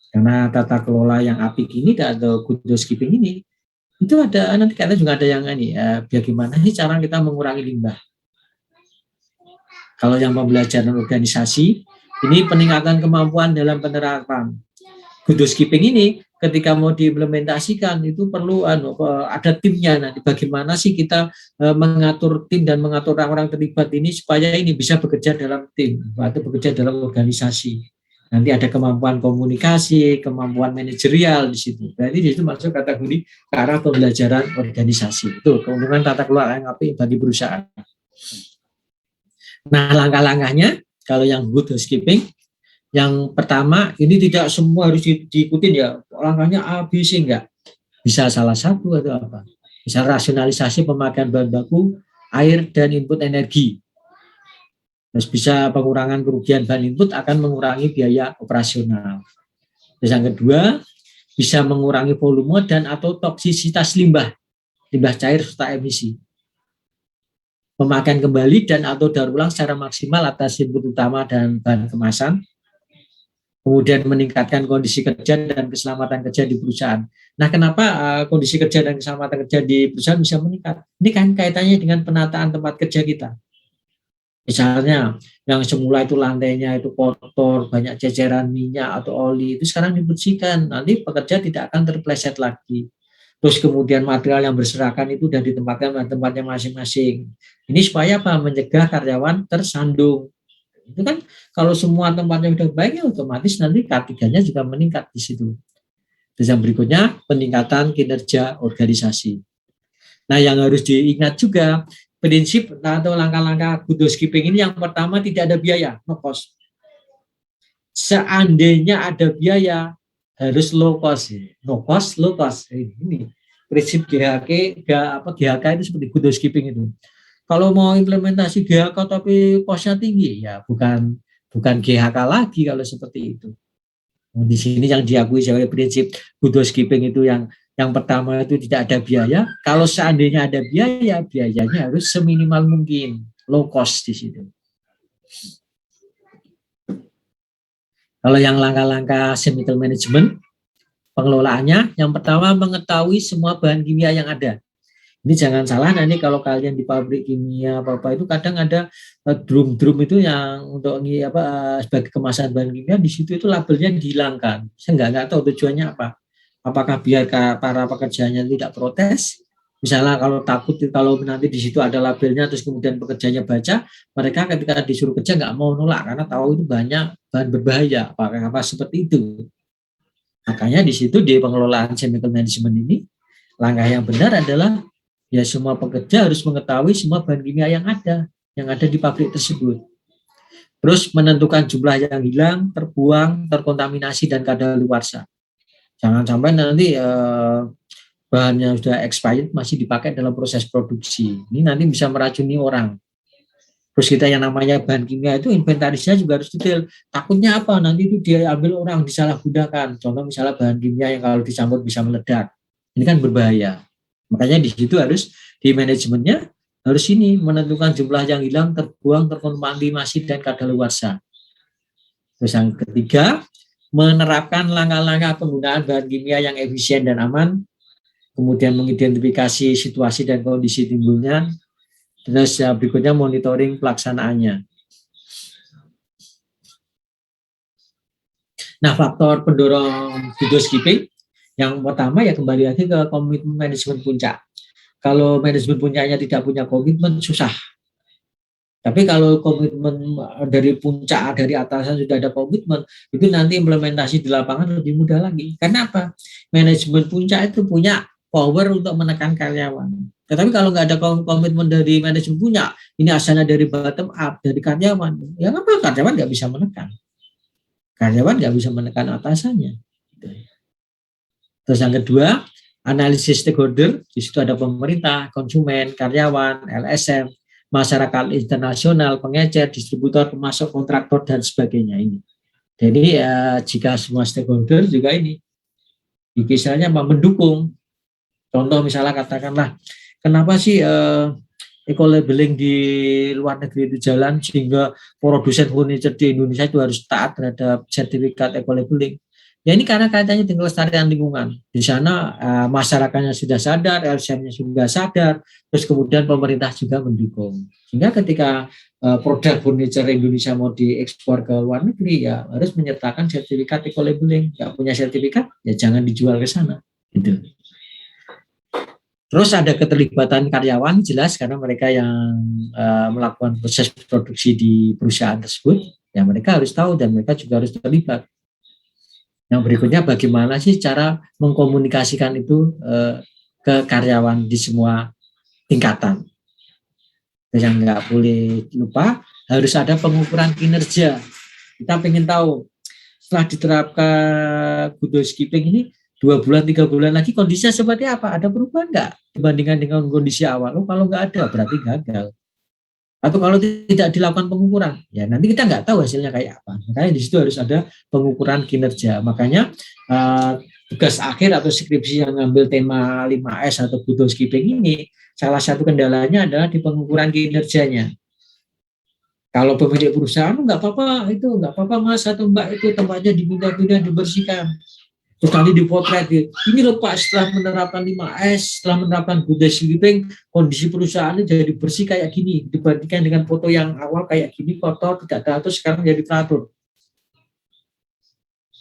Karena tata kelola yang apik ini atau good housekeeping ini, itu ada, nanti kita juga ada yang ini, bagaimana sih cara kita mengurangi limbah. Kalau yang pembelajaran organisasi, ini peningkatan kemampuan dalam penerapan. Good housekeeping ini ketika mau diimplementasikan itu perlu ada timnya. Nanti bagaimana sih kita mengatur tim dan mengatur orang-orang terlibat ini supaya ini bisa bekerja dalam tim atau bekerja dalam organisasi. Nanti ada kemampuan komunikasi, kemampuan manajerial di situ. Berarti di situ masuk kategori ke arah pembelajaran organisasi. Itu keuntungan tata kelola yang apik bagi perusahaan. Nah, langkah-langkahnya kalau yang good housekeeping, yang pertama ini tidak semua harus diikutin ya, langkahnya A, B, C enggak. Bisa salah satu atau apa. Misal rasionalisasi pemakaian bahan baku, air, dan input energi. Terus bisa pengurangan kerugian bahan input akan mengurangi biaya operasional. Terus yang kedua, bisa mengurangi volume dan atau toksisitas limbah cair serta emisi. Pemakaian kembali dan atau daur ulang secara maksimal atas input utama dan bahan kemasan. Kemudian meningkatkan kondisi kerja dan keselamatan kerja di perusahaan. Nah, kenapa kondisi kerja dan keselamatan kerja di perusahaan bisa meningkat? Ini kan kaitannya dengan penataan tempat kerja kita. Misalnya, yang semula itu lantainya itu kotor, banyak ceceran minyak atau oli, itu sekarang dibersihkan. Nanti pekerja tidak akan terpleset lagi. Terus kemudian material yang berserakan itu sudah ditempatkan pada tempatnya masing-masing. Ini supaya apa? Mencegah karyawan tersandung. Itu kan kalau semua tempatnya sudah baik ya otomatis nanti K3-nya juga meningkat di situ. Terus yang berikutnya peningkatan kinerja organisasi. Nah, yang harus diingat juga prinsip atau langkah-langkah good housekeeping ini yang pertama tidak ada biaya, no cost. Seandainya ada biaya harus low cost, no cost, low cost. Ini prinsip GHK itu seperti good housekeeping itu. Kalau mau implementasi GHK tapi costnya tinggi, ya bukan GHK lagi kalau seperti itu. Di sini yang diakui sebagai prinsip good housekeeping itu yang pertama itu tidak ada biaya. Kalau seandainya ada biaya, biayanya harus seminimal mungkin, low cost di situ. Kalau yang langkah-langkah chemical management, pengelolaannya, yang pertama mengetahui semua bahan kimia yang ada. Ini jangan salah, nanti kalau kalian di pabrik kimia apa-apa itu kadang ada drum-drum itu yang untuk sebagai kemasan bahan kimia, di situ itu labelnya dihilangkan. Saya nggak tahu tujuannya apa. Apakah biar para pekerjanya tidak protes? Misalnya kalau takut kalau nanti di situ ada labelnya terus kemudian pekerjanya baca, mereka ketika disuruh kerja nggak mau nolak karena tahu itu banyak bahan berbahaya. Apakah apa seperti itu? Makanya di situ di pengelolaan chemical management ini langkah yang benar adalah ya semua pekerja harus mengetahui semua bahan kimia yang ada di pabrik tersebut. Terus menentukan jumlah yang hilang, terbuang, terkontaminasi dan kadaluarsa. Jangan sampai nanti bahan yang sudah expired masih dipakai dalam proses produksi. Ini nanti bisa meracuni orang. Terus kita yang namanya bahan kimia itu inventarisnya juga harus detail. Takutnya apa? Nanti itu dia ambil orang disalahgunakan. Contoh misalnya bahan kimia yang kalau dicampur bisa meledak. Ini kan berbahaya. Makanya di situ harus di manajemennya harus ini menentukan jumlah yang hilang, terbuang, terkontaminasi dan kadaluarsa. Terus yang ketiga, menerapkan langkah-langkah penggunaan bahan kimia yang efisien dan aman, kemudian mengidentifikasi situasi dan kondisi timbulnya, terus berikutnya monitoring pelaksanaannya. Nah, faktor pendorong video skipping yang pertama ya kembali lagi ke komitmen manajemen puncak. Kalau manajemen puncaknya tidak punya komitmen, susah. Tapi kalau komitmen dari puncak, dari atasan sudah ada komitmen, itu nanti implementasi di lapangan lebih mudah lagi. Karena apa? Manajemen puncak itu punya power untuk menekan karyawan. Tetapi kalau nggak ada komitmen dari manajemen puncak, ini asalnya dari bottom up, dari karyawan, ya apa karyawan nggak bisa menekan. Karyawan nggak bisa menekan atasannya. Terus yang kedua, analisis stakeholder, di situ ada pemerintah, konsumen, karyawan, LSM, masyarakat internasional, pengecer, distributor, pemasok, kontraktor, dan sebagainya ini. Jadi jika semua stakeholder juga ini, misalnya mendukung. Contoh misalnya katakanlah, kenapa sih eco-labeling di luar negeri itu jalan sehingga produsen furniture di Indonesia itu harus taat terhadap sertifikat eco-labeling. Ya ini karena kaitannya dengan kelestarian lingkungan. Di sana masyarakatnya sudah sadar, LSM-nya sudah sadar, terus kemudian pemerintah juga mendukung. Sehingga ketika produk furniture Indonesia mau diekspor ke luar negeri, ya harus menyertakan sertifikat eco-labeling. Nggak punya sertifikat, ya jangan dijual ke sana. Gitu. Terus ada keterlibatan karyawan jelas karena mereka yang melakukan proses produksi di perusahaan tersebut, ya mereka harus tahu dan mereka juga harus terlibat. Yang berikutnya bagaimana sih cara mengkomunikasikan itu ke karyawan di semua tingkatan. Yang nggak boleh lupa harus ada pengukuran kinerja. Kita ingin tahu setelah diterapkan good housekeeping ini 2 bulan, 3 bulan lagi kondisinya seperti apa? Ada perubahan nggak dibandingkan dengan kondisi awal? Kalau nggak ada, berarti gagal. Atau kalau tidak dilakukan pengukuran, ya nanti kita nggak tahu hasilnya kayak apa. Makanya di situ harus ada pengukuran kinerja. Makanya tugas akhir atau skripsi yang ngambil tema 5S atau good housekeeping ini, salah satu kendalanya adalah di pengukuran kinerjanya. Kalau pemilik perusahaan nggak apa-apa, itu nggak apa-apa mas atau mbak itu tempatnya dipindah-pindah dibersihkan. Terus nanti dipotret, ini loh Pak setelah menerapkan 5S, setelah menerapkan good housekeeping, kondisi perusahaan jadi bersih kayak gini, dibandingkan dengan foto yang awal kayak gini, kotor, tidak teratur, sekarang jadi teratur.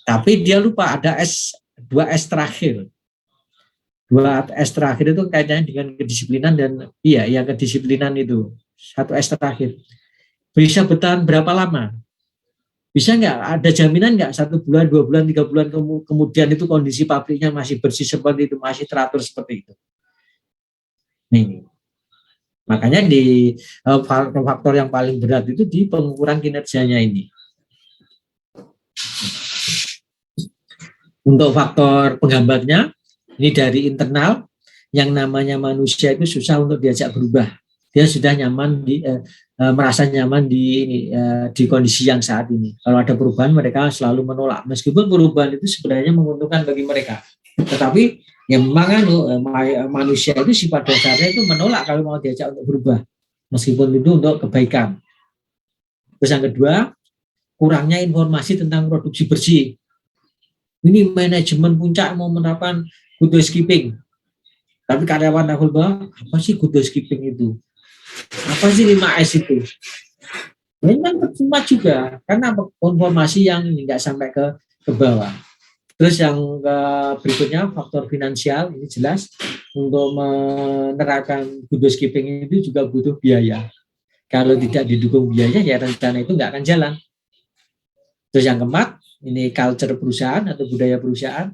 Tapi dia lupa ada dua S terakhir. 2S terakhir itu kaitannya dengan kedisiplinan dan iya kedisiplinan itu. 1S terakhir. Bisa bertahan berapa lama? Bisa nggak ada jaminan nggak 1 bulan, 2 bulan, 3 bulan kemudian itu kondisi pabriknya masih bersih seperti itu, masih teratur seperti itu. Nih, makanya di faktor yang paling berat itu di pengukuran kinerjanya ini. Untuk faktor penghambatnya, ini dari internal, yang namanya manusia itu susah untuk diajak berubah. Dia sudah nyaman merasa nyaman di kondisi yang saat ini. Kalau ada perubahan mereka selalu menolak, meskipun perubahan itu sebenarnya menguntungkan bagi mereka. Tetapi yang memang manusia itu sifat dasarnya itu menolak kalau mau diajak untuk berubah, meskipun itu untuk kebaikan. Terus yang kedua, kurangnya informasi tentang produksi bersih. Ini manajemen puncak mau menerapkan good housekeeping. Tapi karyawan level bawah, apa sih good housekeeping itu? Apa sih 5S itu? Memang percuma juga, karena informasi yang nggak sampai ke bawah. Terus yang berikutnya faktor finansial, ini jelas untuk menerapkan good housekeeping itu juga butuh biaya. Kalau tidak didukung biaya, ya rencana itu nggak akan jalan. Terus yang keempat, ini culture perusahaan atau budaya perusahaan.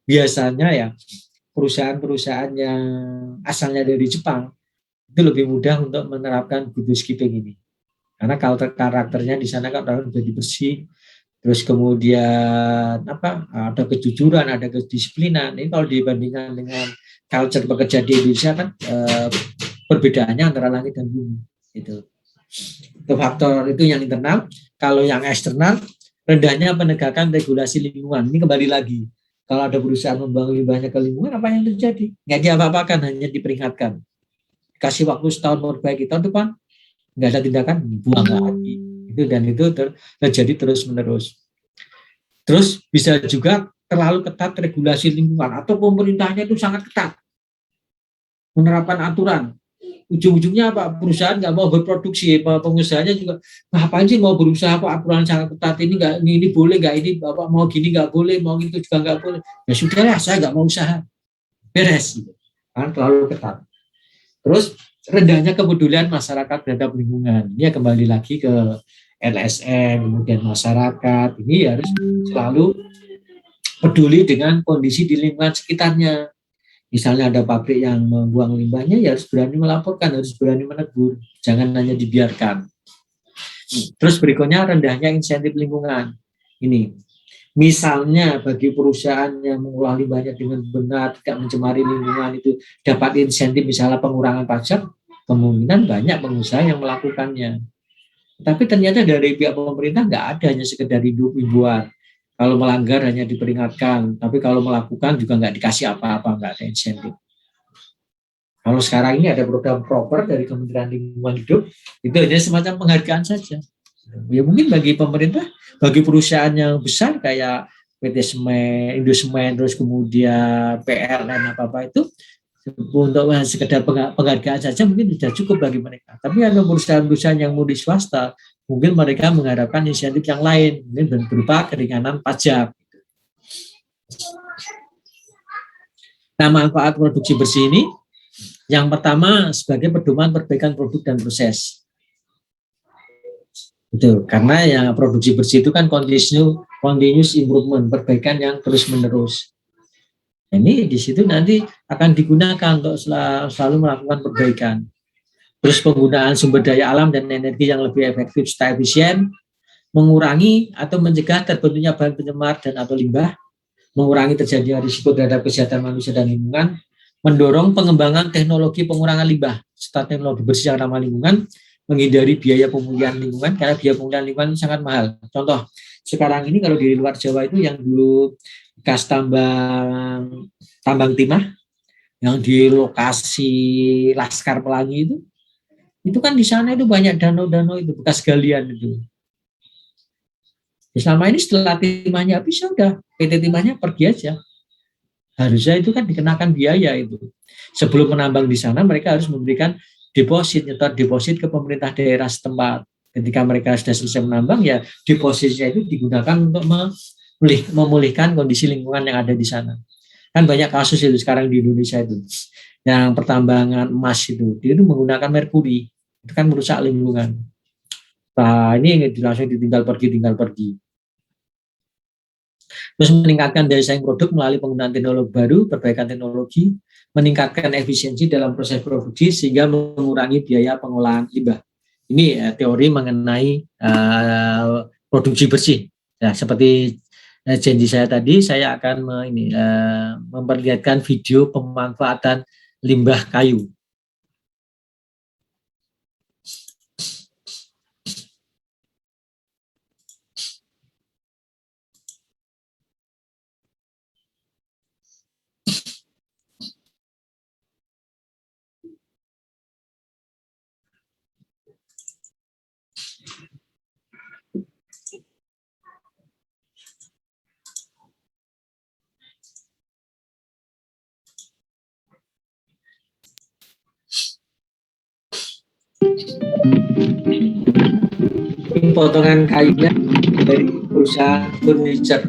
Biasanya ya perusahaan-perusahaan yang asalnya dari Jepang itu lebih mudah untuk menerapkan good housekeeping ini. Karena karakternya di sana kan orang jadi bersih, terus kemudian apa, ada kejujuran, ada kedisiplinan. Ini kalau dibandingkan dengan culture pekerja di Indonesia kan perbedaannya antara langit dan bumi. Itu faktor itu yang internal. Kalau yang eksternal, rendahnya penegakan regulasi lingkungan. Ini kembali lagi, kalau ada perusahaan membangun limbahnya ke lingkungan, apa yang terjadi? Nggak diapa-apakan, hanya diperingatkan. Kasih waktu setahun memperbaiki, tahun depan nggak ada tindakan, buang lagi. Itu terjadi terus menerus. Terus bisa juga terlalu ketat regulasi lingkungan atau pemerintahnya itu sangat ketat menerapkan aturan. Ujung-ujungnya apa? Perusahaan nggak mau berproduksi, pengusahanya juga ngapain sih mau berusaha, apa aturan sangat ketat ini, nggak ini boleh nggak, ini apa mau gini nggak boleh, mau itu juga nggak boleh. Ya sudahlah, saya nggak mau usaha, beres gitu. Kan terlalu ketat. Terus rendahnya kepedulian masyarakat terhadap lingkungan. Ini ya kembali lagi ke LSM, kemudian masyarakat ini harus selalu peduli dengan kondisi di lingkungan sekitarnya. Misalnya ada pabrik yang membuang limbahnya, ya harus berani melaporkan, harus berani menegur, jangan hanya dibiarkan. Terus berikutnya rendahnya insentif lingkungan. Ini, misalnya bagi perusahaan yang mengolah limbahnya dengan benar, tidak mencemari lingkungan, itu dapat insentif misalnya pengurangan pajak, kemungkinan banyak pengusaha yang melakukannya. Tapi ternyata dari pihak pemerintah nggak ada, hanya sekedar himbauan. Kalau melanggar hanya diperingatkan, tapi kalau melakukan juga nggak dikasih apa-apa, nggak ada insentif. Kalau sekarang ini ada program proper dari Kementerian Lingkungan Hidup, itu hanya semacam penghargaan saja. Ya mungkin bagi pemerintah, bagi perusahaan yang besar kayak PT Semen, Indosemen, terus kemudian PLN apa-apa itu, untuk sekedar penghargaan saja mungkin sudah cukup bagi mereka. Tapi ada perusahaan-perusahaan yang murni swasta, mungkin mereka mengharapkan insentif yang lain, mungkin berupa keringanan pajak. Nah, manfaat produksi bersih ini, yang pertama sebagai pedoman perbaikan produk dan proses. Itu karena yang produksi bersih itu kan continuous improvement, perbaikan yang terus menerus. Ini di situ nanti akan digunakan untuk selalu melakukan perbaikan. Terus penggunaan sumber daya alam dan energi yang lebih efektif serta efisien, mengurangi atau mencegah terbentuknya bahan penyemar dan atau limbah, mengurangi terjadinya risiko terhadap kesehatan manusia dan lingkungan, mendorong pengembangan teknologi pengurangan limbah serta teknologi bersih yang ramah lingkungan, menghindari biaya pemulihan lingkungan karena biaya pemulihan lingkungan sangat mahal. Contoh, sekarang ini kalau di luar Jawa itu yang dulu bekas tambang timah yang di lokasi Laskar Pelangi itu kan di sana itu banyak danau-danau itu bekas galian itu. Selama ini setelah timahnya habis, sudah PT timahnya pergi aja. Harusnya itu kan dikenakan biaya itu. Sebelum menambang di sana, mereka harus memberikan deposit, nyetor deposit ke pemerintah daerah setempat. Ketika mereka sudah selesai menambang, ya depositnya itu digunakan untuk memulihkan kondisi lingkungan yang ada di sana. Kan banyak kasus itu sekarang di Indonesia itu. Yang pertambangan emas itu menggunakan merkuri. Itu kan merusak lingkungan. Nah, ini langsung ditinggal pergi. Terus meningkatkan daya saing produk melalui penggunaan teknologi baru, perbaikan teknologi, meningkatkan efisiensi dalam proses produksi sehingga mengurangi biaya pengolahan limbah. Ini teori mengenai produksi bersih. Ya, seperti janji saya tadi, saya akan memperlihatkan video pemanfaatan limbah kayu. potongan kayunya dari perusahaan furniture.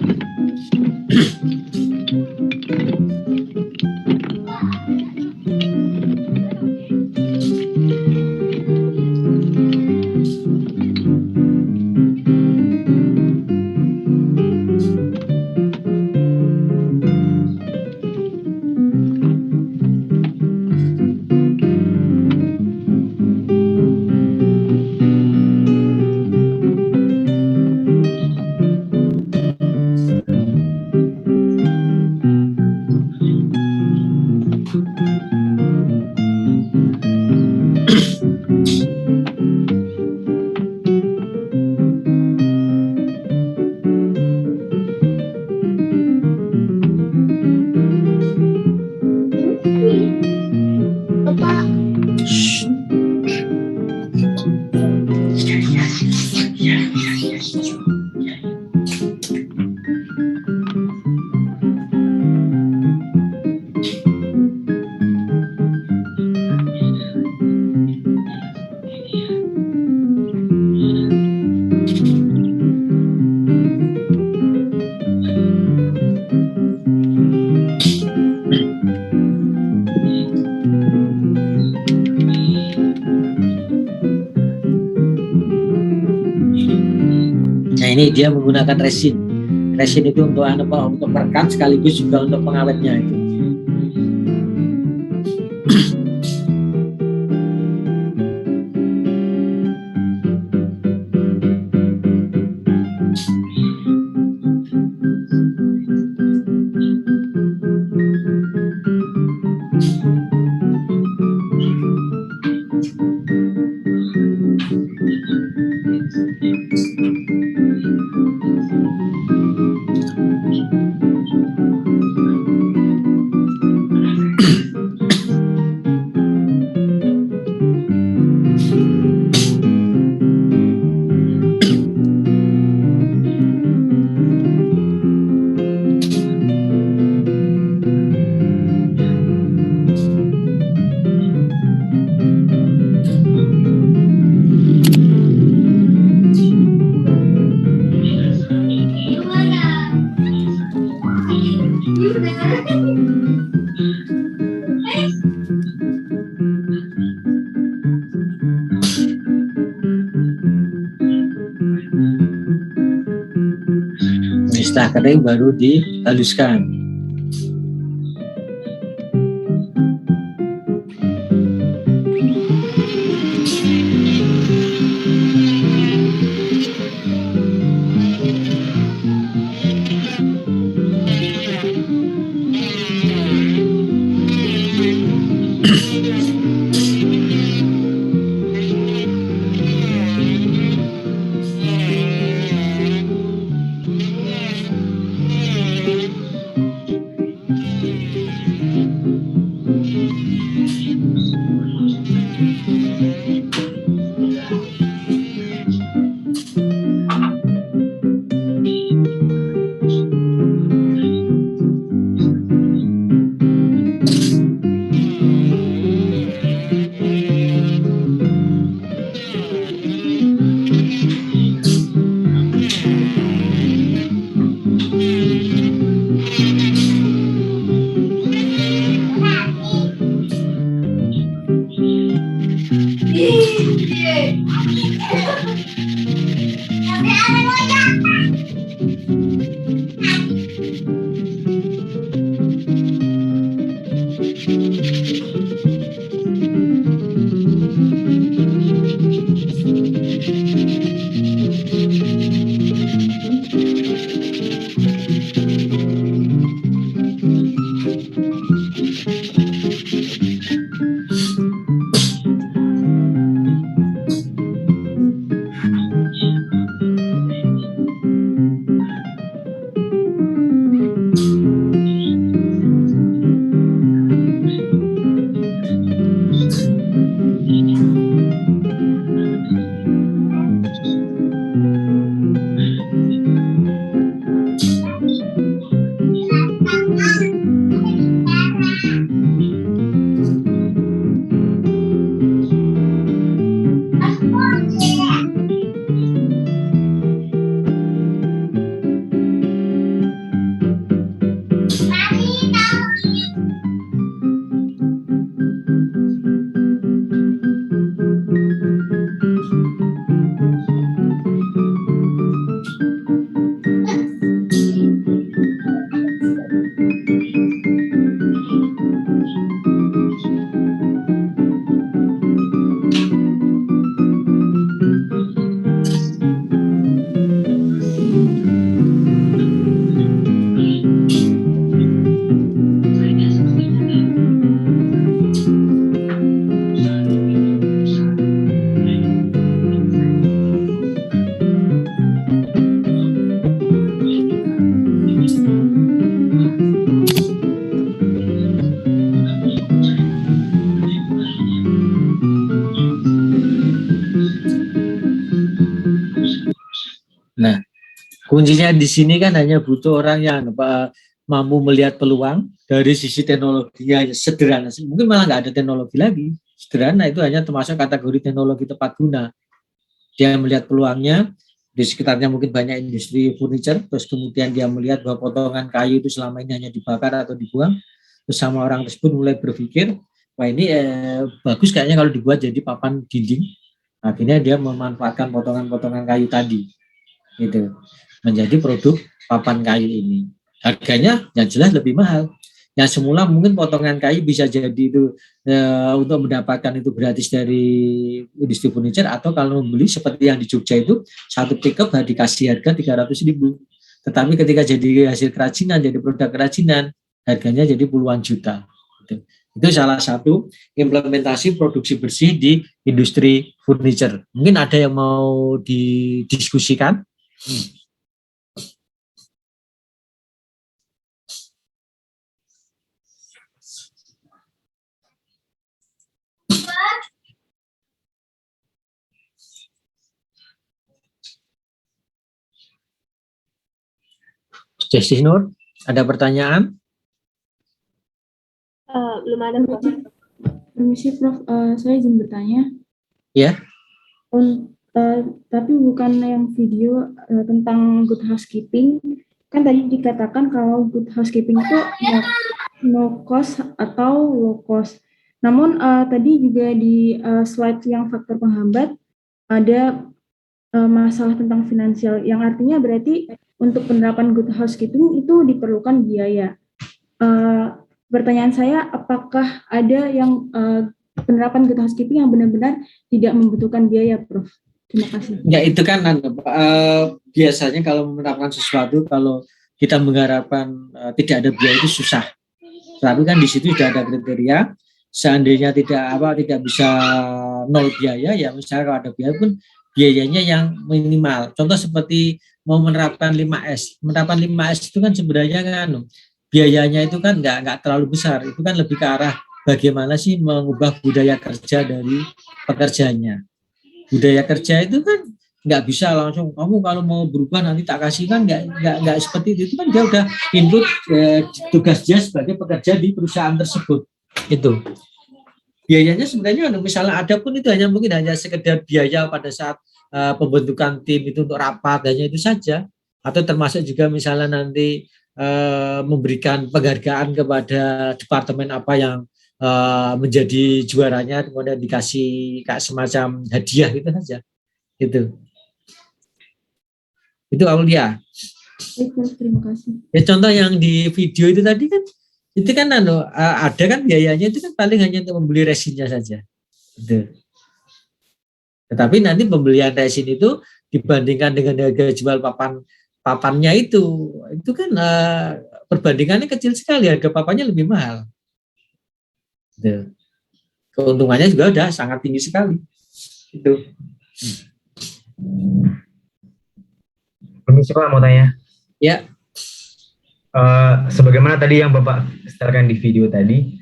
Nah ini dia menggunakan resin. Resin itu untuk untuk perekat sekaligus juga untuk pengawetnya itu. Setelah kering baru dihaluskan. Nah, kuncinya di sini kan hanya butuh orang yang mampu melihat peluang dari sisi teknologinya sederhana. Mungkin malah nggak ada teknologi lagi. Sederhana itu hanya termasuk kategori teknologi tepat guna. Dia melihat peluangnya, di sekitarnya mungkin banyak industri furniture, terus kemudian dia melihat bahwa potongan kayu itu selama ini hanya dibakar atau dibuang, terus sama orang tersebut mulai berpikir, wah ini bagus kayaknya kalau dibuat jadi papan dinding. Akhirnya dia memanfaatkan potongan-potongan kayu tadi, gitu, menjadi produk papan kayu ini. Harganya yang jelas lebih mahal. Yang semula mungkin potongan kayu bisa jadi itu untuk mendapatkan itu gratis dari industri furniture, atau kalau membeli seperti yang di Jogja itu satu pickup dikasih harga 300.000. Tetapi ketika jadi hasil kerajinan, jadi produk kerajinan, harganya jadi puluhan juta. Itu salah satu implementasi produksi bersih di industri furniture. Mungkin ada yang mau didiskusikan? Jesse Nur, ada pertanyaan? Belum ada, Prof. Permisi, Prof. Saya izin bertanya. Ya. Tapi bukan yang video tentang good housekeeping. Kan tadi dikatakan kalau good housekeeping itu no cost atau low cost. Namun tadi juga di slide yang faktor penghambat ada masalah tentang finansial, yang artinya berarti untuk penerapan good housekeeping itu diperlukan biaya. Pertanyaan saya, apakah ada yang penerapan good housekeeping yang benar-benar tidak membutuhkan biaya, Prof? Terima kasih. Ya, itu kan biasanya kalau menerapkan sesuatu, kalau kita mengharapkan tidak ada biaya itu susah. Tapi kan di situ sudah ada kriteria. Seandainya tidak bisa nol biaya, ya misalnya kalau ada biaya pun biayanya yang minimal. Contoh seperti mau menerapkan 5S. Menerapkan 5S itu kan sebenarnya kan biayanya itu kan nggak terlalu besar. Itu kan lebih ke arah bagaimana sih mengubah budaya kerja dari pekerjanya. Budaya kerja itu kan nggak bisa langsung kamu kalau mau berubah nanti tak kasih, kan nggak seperti itu kan dia udah input tugas dia sebagai pekerja di perusahaan tersebut. Itu biayanya sebenarnya misalnya ada pun itu mungkin hanya sekedar biaya pada saat pembentukan tim itu untuk rapat, hanya itu saja. Atau termasuk juga misalnya nanti memberikan penghargaan kepada departemen apa yang menjadi juaranya, kemudian dikasih kayak semacam hadiah gitu saja. Itu Aulia. Terima kasih. Ya, contoh yang di video itu tadi kan itu kan ada kan biayanya itu kan paling hanya untuk membeli resinnya saja. Gitu. Tetapi nanti pembelian resin itu dibandingkan dengan harga jual papannya itu kan perbandingannya kecil sekali, harga papannya lebih mahal. Gitu. Keuntungannya juga udah sangat tinggi sekali. Itu. Permisi Pak, mau tanya. Ya. Sebagaimana tadi yang Bapak setelkan di video tadi,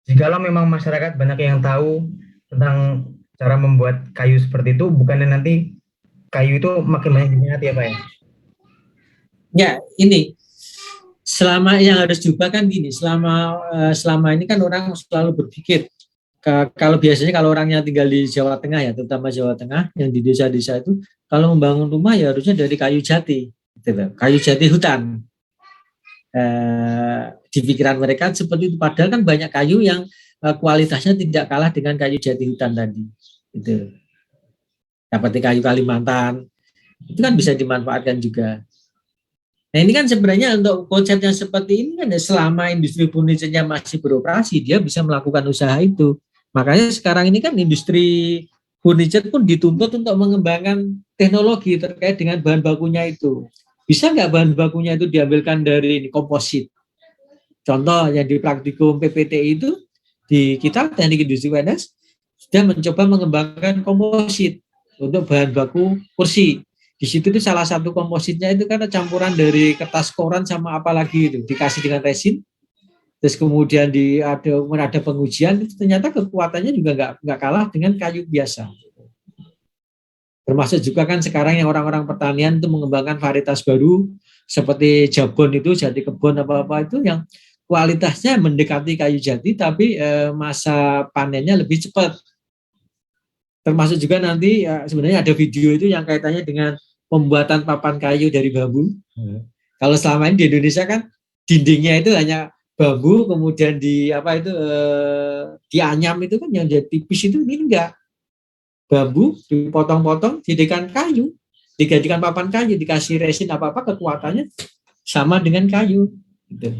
jikalau memang masyarakat banyak yang tahu tentang cara membuat kayu seperti itu, bukannya nanti kayu itu makin banyak diminati ya Pak ya? Ya, ini selama yang harus diubah kan gini, selama ini kan orang selalu berpikir kalau biasanya kalau orangnya tinggal di Jawa Tengah ya, terutama Jawa Tengah yang di desa-desa itu, kalau membangun rumah ya harusnya dari kayu jati, gitu, kayu jati hutan. Di pikiran mereka seperti itu, padahal kan banyak kayu yang kualitasnya tidak kalah dengan kayu jati hutan tadi. Itu. Seperti kayu Kalimantan, itu kan bisa dimanfaatkan juga. Nah ini kan sebenarnya untuk konsep yang seperti ini kan selama industri furniture-nya masih beroperasi, dia bisa melakukan usaha itu. Makanya sekarang ini kan industri furniture pun dituntut untuk mengembangkan teknologi terkait dengan bahan bakunya itu. Bisa nggak bahan bakunya itu diambilkan dari komposit? Contoh yang di praktikum PPTI itu, di kita teknik industri UNS sudah mencoba mengembangkan komposit untuk bahan baku kursi. Di situ itu salah satu kompositnya itu kan campuran dari kertas koran sama apa lagi itu, dikasih dengan resin. Terus kemudian ada pengujian, itu ternyata kekuatannya juga nggak kalah dengan kayu biasa. Termasuk juga kan sekarang yang orang-orang pertanian itu mengembangkan varietas baru seperti jabon itu, jati kebon apa-apa itu yang kualitasnya mendekati kayu jati tapi masa panennya lebih cepat. Termasuk juga nanti sebenarnya ada video itu yang kaitannya dengan pembuatan papan kayu dari bambu. Kalau selama ini di Indonesia kan dindingnya itu hanya bambu, kemudian di apa itu dianyam itu kan yang jadi tipis itu, ini enggak, bambu dipotong-potong dijadikan kayu, dijadikan papan kayu, dikasih resin apa-apa kekuatannya sama dengan kayu. Gitu.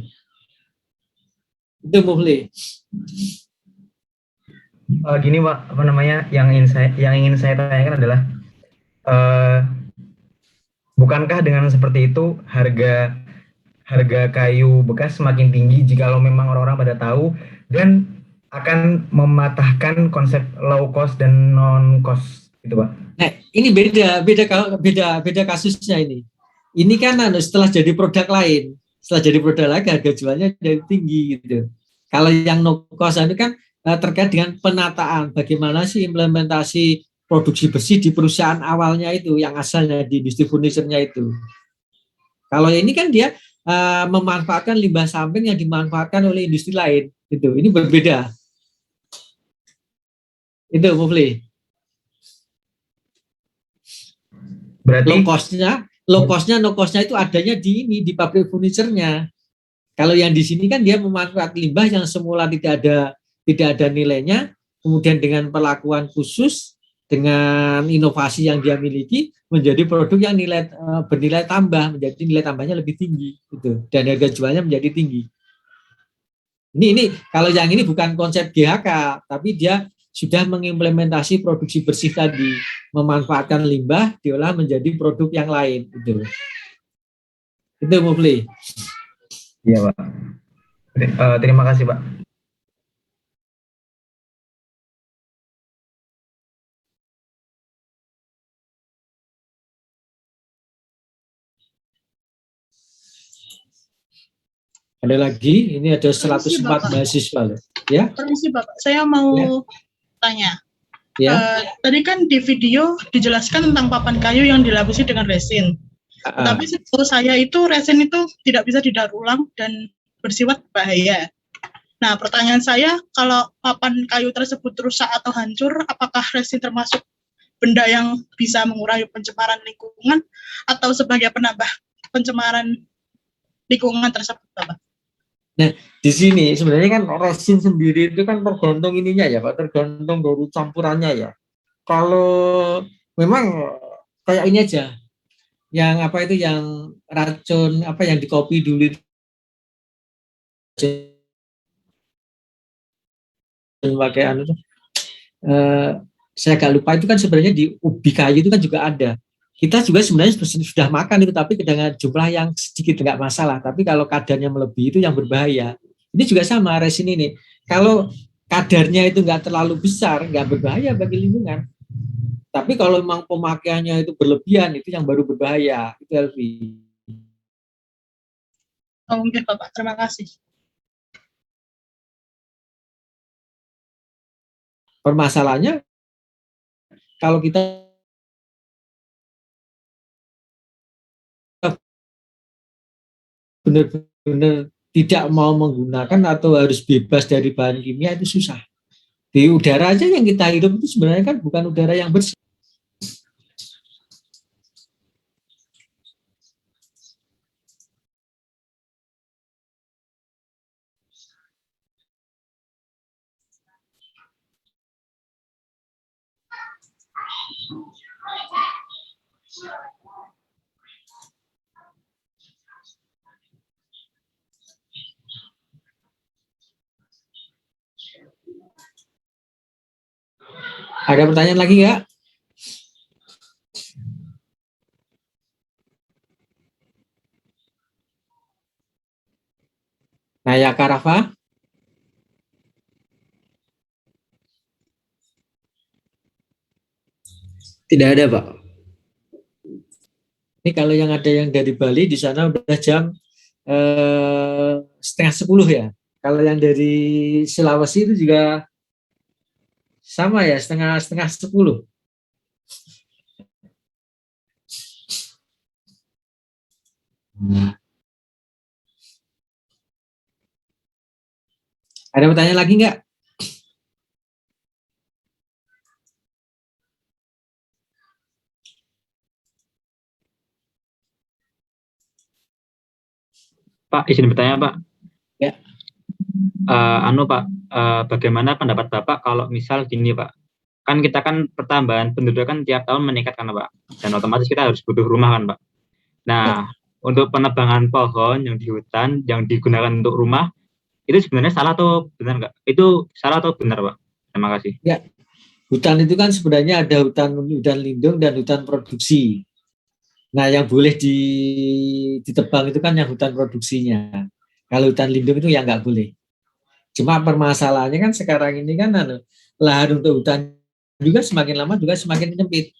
Itu Mufli. Gini Pak, apa namanya, yang ingin saya tanyakan adalah bukankah dengan seperti itu harga kayu bekas semakin tinggi jikalau memang orang-orang pada tahu dan akan mematahkan konsep low cost dan non cost gitu Pak? Nah, ini beda kasusnya ini. Ini kan setelah jadi produk lain, harga jualnya jadi tinggi gitu. Kalau yang no cost itu kan terkait dengan penataan, bagaimana sih implementasi produksi besi di perusahaan awalnya itu, yang asalnya di industri furniturnya itu. Kalau ini kan dia memanfaatkan limbah samping yang dimanfaatkan oleh industri lain, itu. Ini berbeda. Itu Mufli. Berarti low costnya itu adanya di pabrik furniturnya. Kalau yang di sini kan dia memanfaatkan limbah yang semula tidak ada nilainya, kemudian dengan perlakuan khusus, dengan inovasi yang dia miliki, menjadi produk yang bernilai tambah, menjadi nilai tambahnya lebih tinggi, gitu, dan harga jualnya menjadi tinggi. Ini kalau yang ini bukan konsep GHK, tapi dia sudah mengimplementasi produksi bersih tadi, memanfaatkan limbah diolah menjadi produk yang lain, gitu. Itu Mufli. Iya Pak. Terima kasih Pak. Ada lagi, ini ada 104 mahasiswa loh. Ya. Permisi Bapak, saya mau tanya. Ya. Tadi kan di video dijelaskan tentang papan kayu yang dilapisi dengan resin. Tapi setahu saya itu resin itu tidak bisa didaur ulang dan bersifat bahaya. Nah, pertanyaan saya, kalau papan kayu tersebut rusak atau hancur, apakah resin termasuk benda yang bisa mengurangi pencemaran lingkungan atau sebagai penambah pencemaran lingkungan tersebut, Bapak? Nah, di sini sebenarnya kan resin sendiri itu kan tergantung ininya ya Pak, tergantung dari campurannya ya. Kalau memang kayak ini aja, yang apa itu, yang racun apa yang di kopi dulu itu, pakai anu tuh, saya agak lupa, itu kan sebenarnya di ubi kayu itu kan juga ada. Kita juga sebenarnya sudah makan itu, tapi dengan jumlah yang sedikit nggak masalah. Tapi kalau kadarnya melebihi itu yang berbahaya. Ini juga sama resin ini. Kalau kadarnya itu nggak terlalu besar, nggak berbahaya bagi lingkungan. Tapi kalau memang pemakaiannya itu berlebihan, itu yang baru berbahaya. Itu Elvi. Oh, mungkin Bapak, terima kasih. Permasalahannya, kalau kita benar-benar tidak mau menggunakan atau harus bebas dari bahan kimia, itu susah. Di udara aja yang kita hidup itu sebenarnya kan bukan udara yang bersih. Ada pertanyaan lagi nggak? Naya Karafa? Tidak ada, Pak. Ini kalau yang ada yang dari Bali, di sana udah jam 9:30 ya. Kalau yang dari Sulawesi itu juga sama ya, setengah 10. Ada pertanyaan lagi nggak? Pak, izin bertanya, Pak. Ya. Pak, bagaimana pendapat Bapak kalau misal gini, Pak? Kan kita kan pertambahan penduduk kan tiap tahun meningkat kan, Pak. Dan otomatis kita harus butuh rumah kan, Pak. Nah, untuk penebangan pohon yang di hutan yang digunakan untuk rumah itu sebenarnya salah atau benar nggak? Itu salah atau benar, Pak? Terima kasih. Ya, hutan itu kan sebenarnya ada hutan lindung dan hutan produksi. Nah, yang boleh ditebang itu kan yang hutan produksinya. Kalau hutan lindung itu yang nggak boleh. Cuma permasalahannya kan sekarang ini kan lahan untuk hutan juga semakin lama juga semakin menyempit.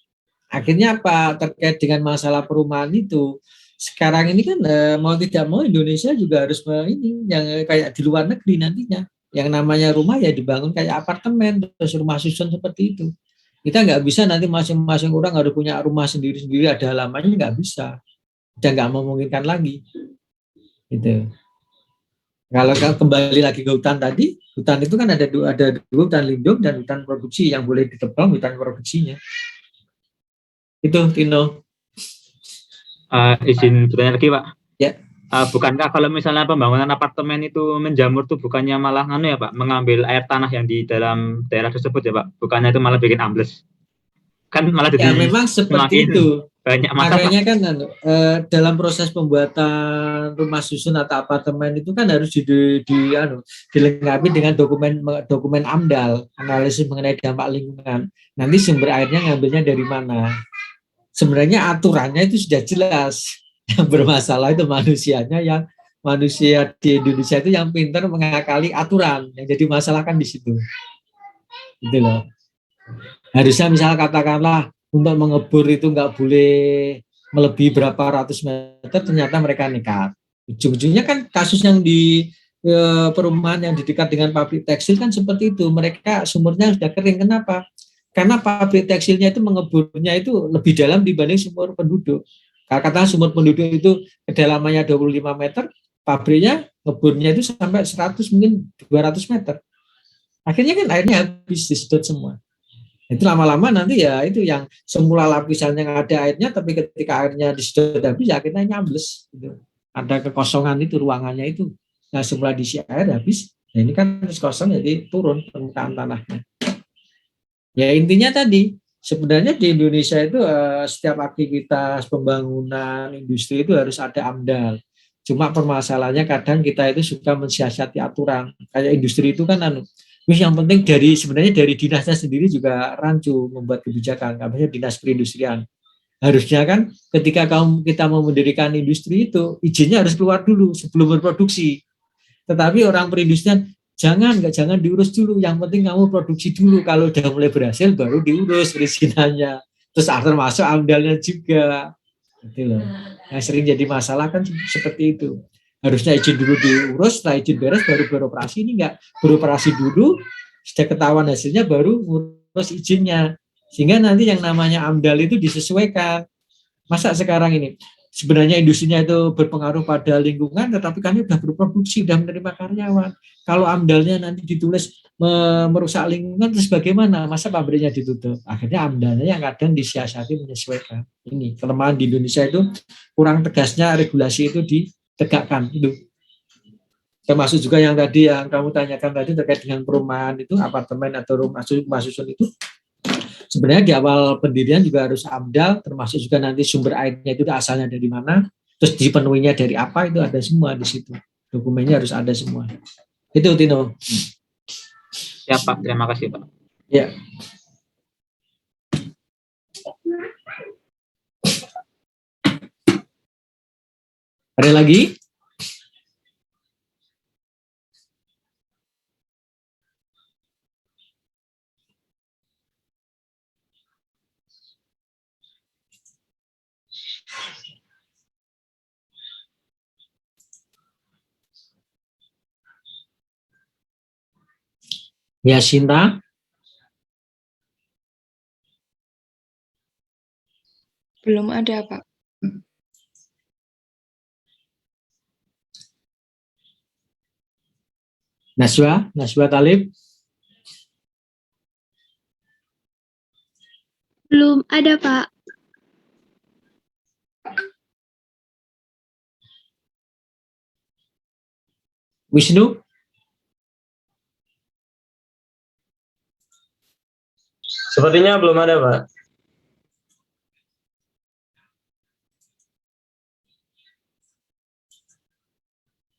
Akhirnya apa? Terkait dengan masalah perumahan itu, sekarang ini kan mau tidak mau Indonesia juga harus ini yang kayak di luar negeri nantinya. Yang namanya rumah ya dibangun kayak apartemen, terus rumah susun seperti itu. Kita nggak bisa nanti masing-masing orang harus punya rumah sendiri-sendiri, ada halamannya, nggak bisa. Dan nggak memungkinkan lagi. Gitu. Kalau kembali lagi ke hutan tadi, hutan itu kan ada dua hutan lindung dan hutan produksi yang boleh ditebang hutan produksinya. Itu Tino. Izin bertanya lagi, Pak. Ya. Bukankah kalau misalnya pembangunan apartemen itu menjamur tuh bukannya malah ya Pak, mengambil air tanah yang di dalam daerah tersebut ya Pak? Bukannya itu malah bikin ambles? Kan malah Ya jadi memang seperti semakin itu. banyak masalah. Makanya kan dalam proses pembuatan rumah susun atau apartemen itu kan harus dilengkapi dengan dokumen AMDAL, analisis mengenai dampak lingkungan. Nanti sumber airnya ngambilnya dari mana? Sebenarnya aturannya itu sudah jelas. Yang bermasalah itu manusia di Indonesia itu yang pintar mengakali aturan. Yang jadi masalah kan di situ. Gitu loh. Harusnya misalnya katakanlah untuk mengebur itu nggak boleh melebihi berapa ratus meter, ternyata mereka nekat. Ujung-ujungnya kan kasus yang di perumahan yang di dekat dengan pabrik tekstil kan seperti itu. Mereka sumurnya sudah kering. Kenapa? Karena pabrik tekstilnya itu mengeburnya itu lebih dalam dibanding sumur penduduk. Katakan sumur penduduk itu kedalamannya 25 meter, pabriknya ngeburnya itu sampai 100 mungkin 200 meter. Akhirnya kan airnya habis disedot semua. Itu lama-lama nanti ya itu yang semula lapisan yang ada airnya, tapi ketika airnya disedot habis ya akhirnya nyambles. Gitu. Ada kekosongan itu ruangannya itu. Nah semula diisi air habis, nah ini kan harus kosong jadi turun permukaan tanahnya. Ya intinya tadi sebenarnya di Indonesia itu setiap aktivitas pembangunan industri itu harus ada AMDAL. Cuma permasalahannya kadang kita itu suka mensiasati aturan. Kayak industri itu kan terus yang penting sebenarnya dari dinasnya sendiri juga rancu membuat kebijakan. Namanya dinas perindustrian. Harusnya kan ketika kita mau mendirikan industri itu izinnya harus keluar dulu sebelum berproduksi. Tetapi orang perindustrian jangan diurus dulu. Yang penting kamu produksi dulu. Kalau udah mulai berhasil baru diurus perizinannya. Terus termasuk AMDALnya juga. Gitu loh. Yang sering jadi masalah kan seperti itu. Harusnya izin dulu diurus, setelah izin beres baru beroperasi. Ini enggak, beroperasi dulu, sudah ketahuan hasilnya baru ngurus izinnya. Sehingga nanti yang namanya AMDAL itu disesuaikan. Masa sekarang ini sebenarnya industrinya itu berpengaruh pada lingkungan, tetapi kami sudah berproduksi, sudah menerima karyawan. Kalau AMDALnya nanti ditulis merusak lingkungan, terus bagaimana? Masa pabriknya ditutup? Akhirnya AMDALnya yang kadang disiasati menyesuaikan. Ini kelemahan di Indonesia itu kurang tegasnya regulasi itu ditegakkan. Itu termasuk juga yang tadi yang kamu tanyakan tadi terkait dengan perumahan itu, apartemen atau rumah susun itu. Sebenarnya di awal pendirian juga harus AMDAL, termasuk juga nanti sumber airnya itu asalnya dari mana, terus dipenuhinya dari apa, itu ada semua di situ. Dokumennya harus ada semua. Itu Tino. Ya Pak, terima kasih Pak. Ya. Ada lagi? Ya, Sinta. Belum ada, Pak. Najwa Talib. Belum ada, Pak. Wisnu. Sepertinya belum ada, Pak.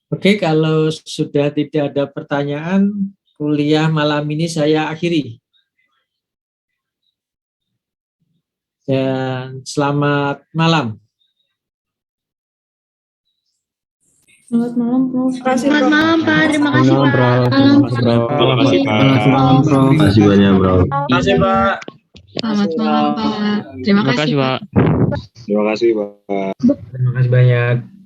Oke, kalau sudah tidak ada pertanyaan, kuliah malam ini saya akhiri. Dan selamat malam. Selamat malam, Prof. Selamat malam, Pak. Terima kasih, Pak. Terima kasih, Pak. Terima kasih banyak, Bro. Terima kasih, Pak. Selamat malam, Pak. Terima kasih, Pak. Terima kasih, Pak. Terima kasih banyak.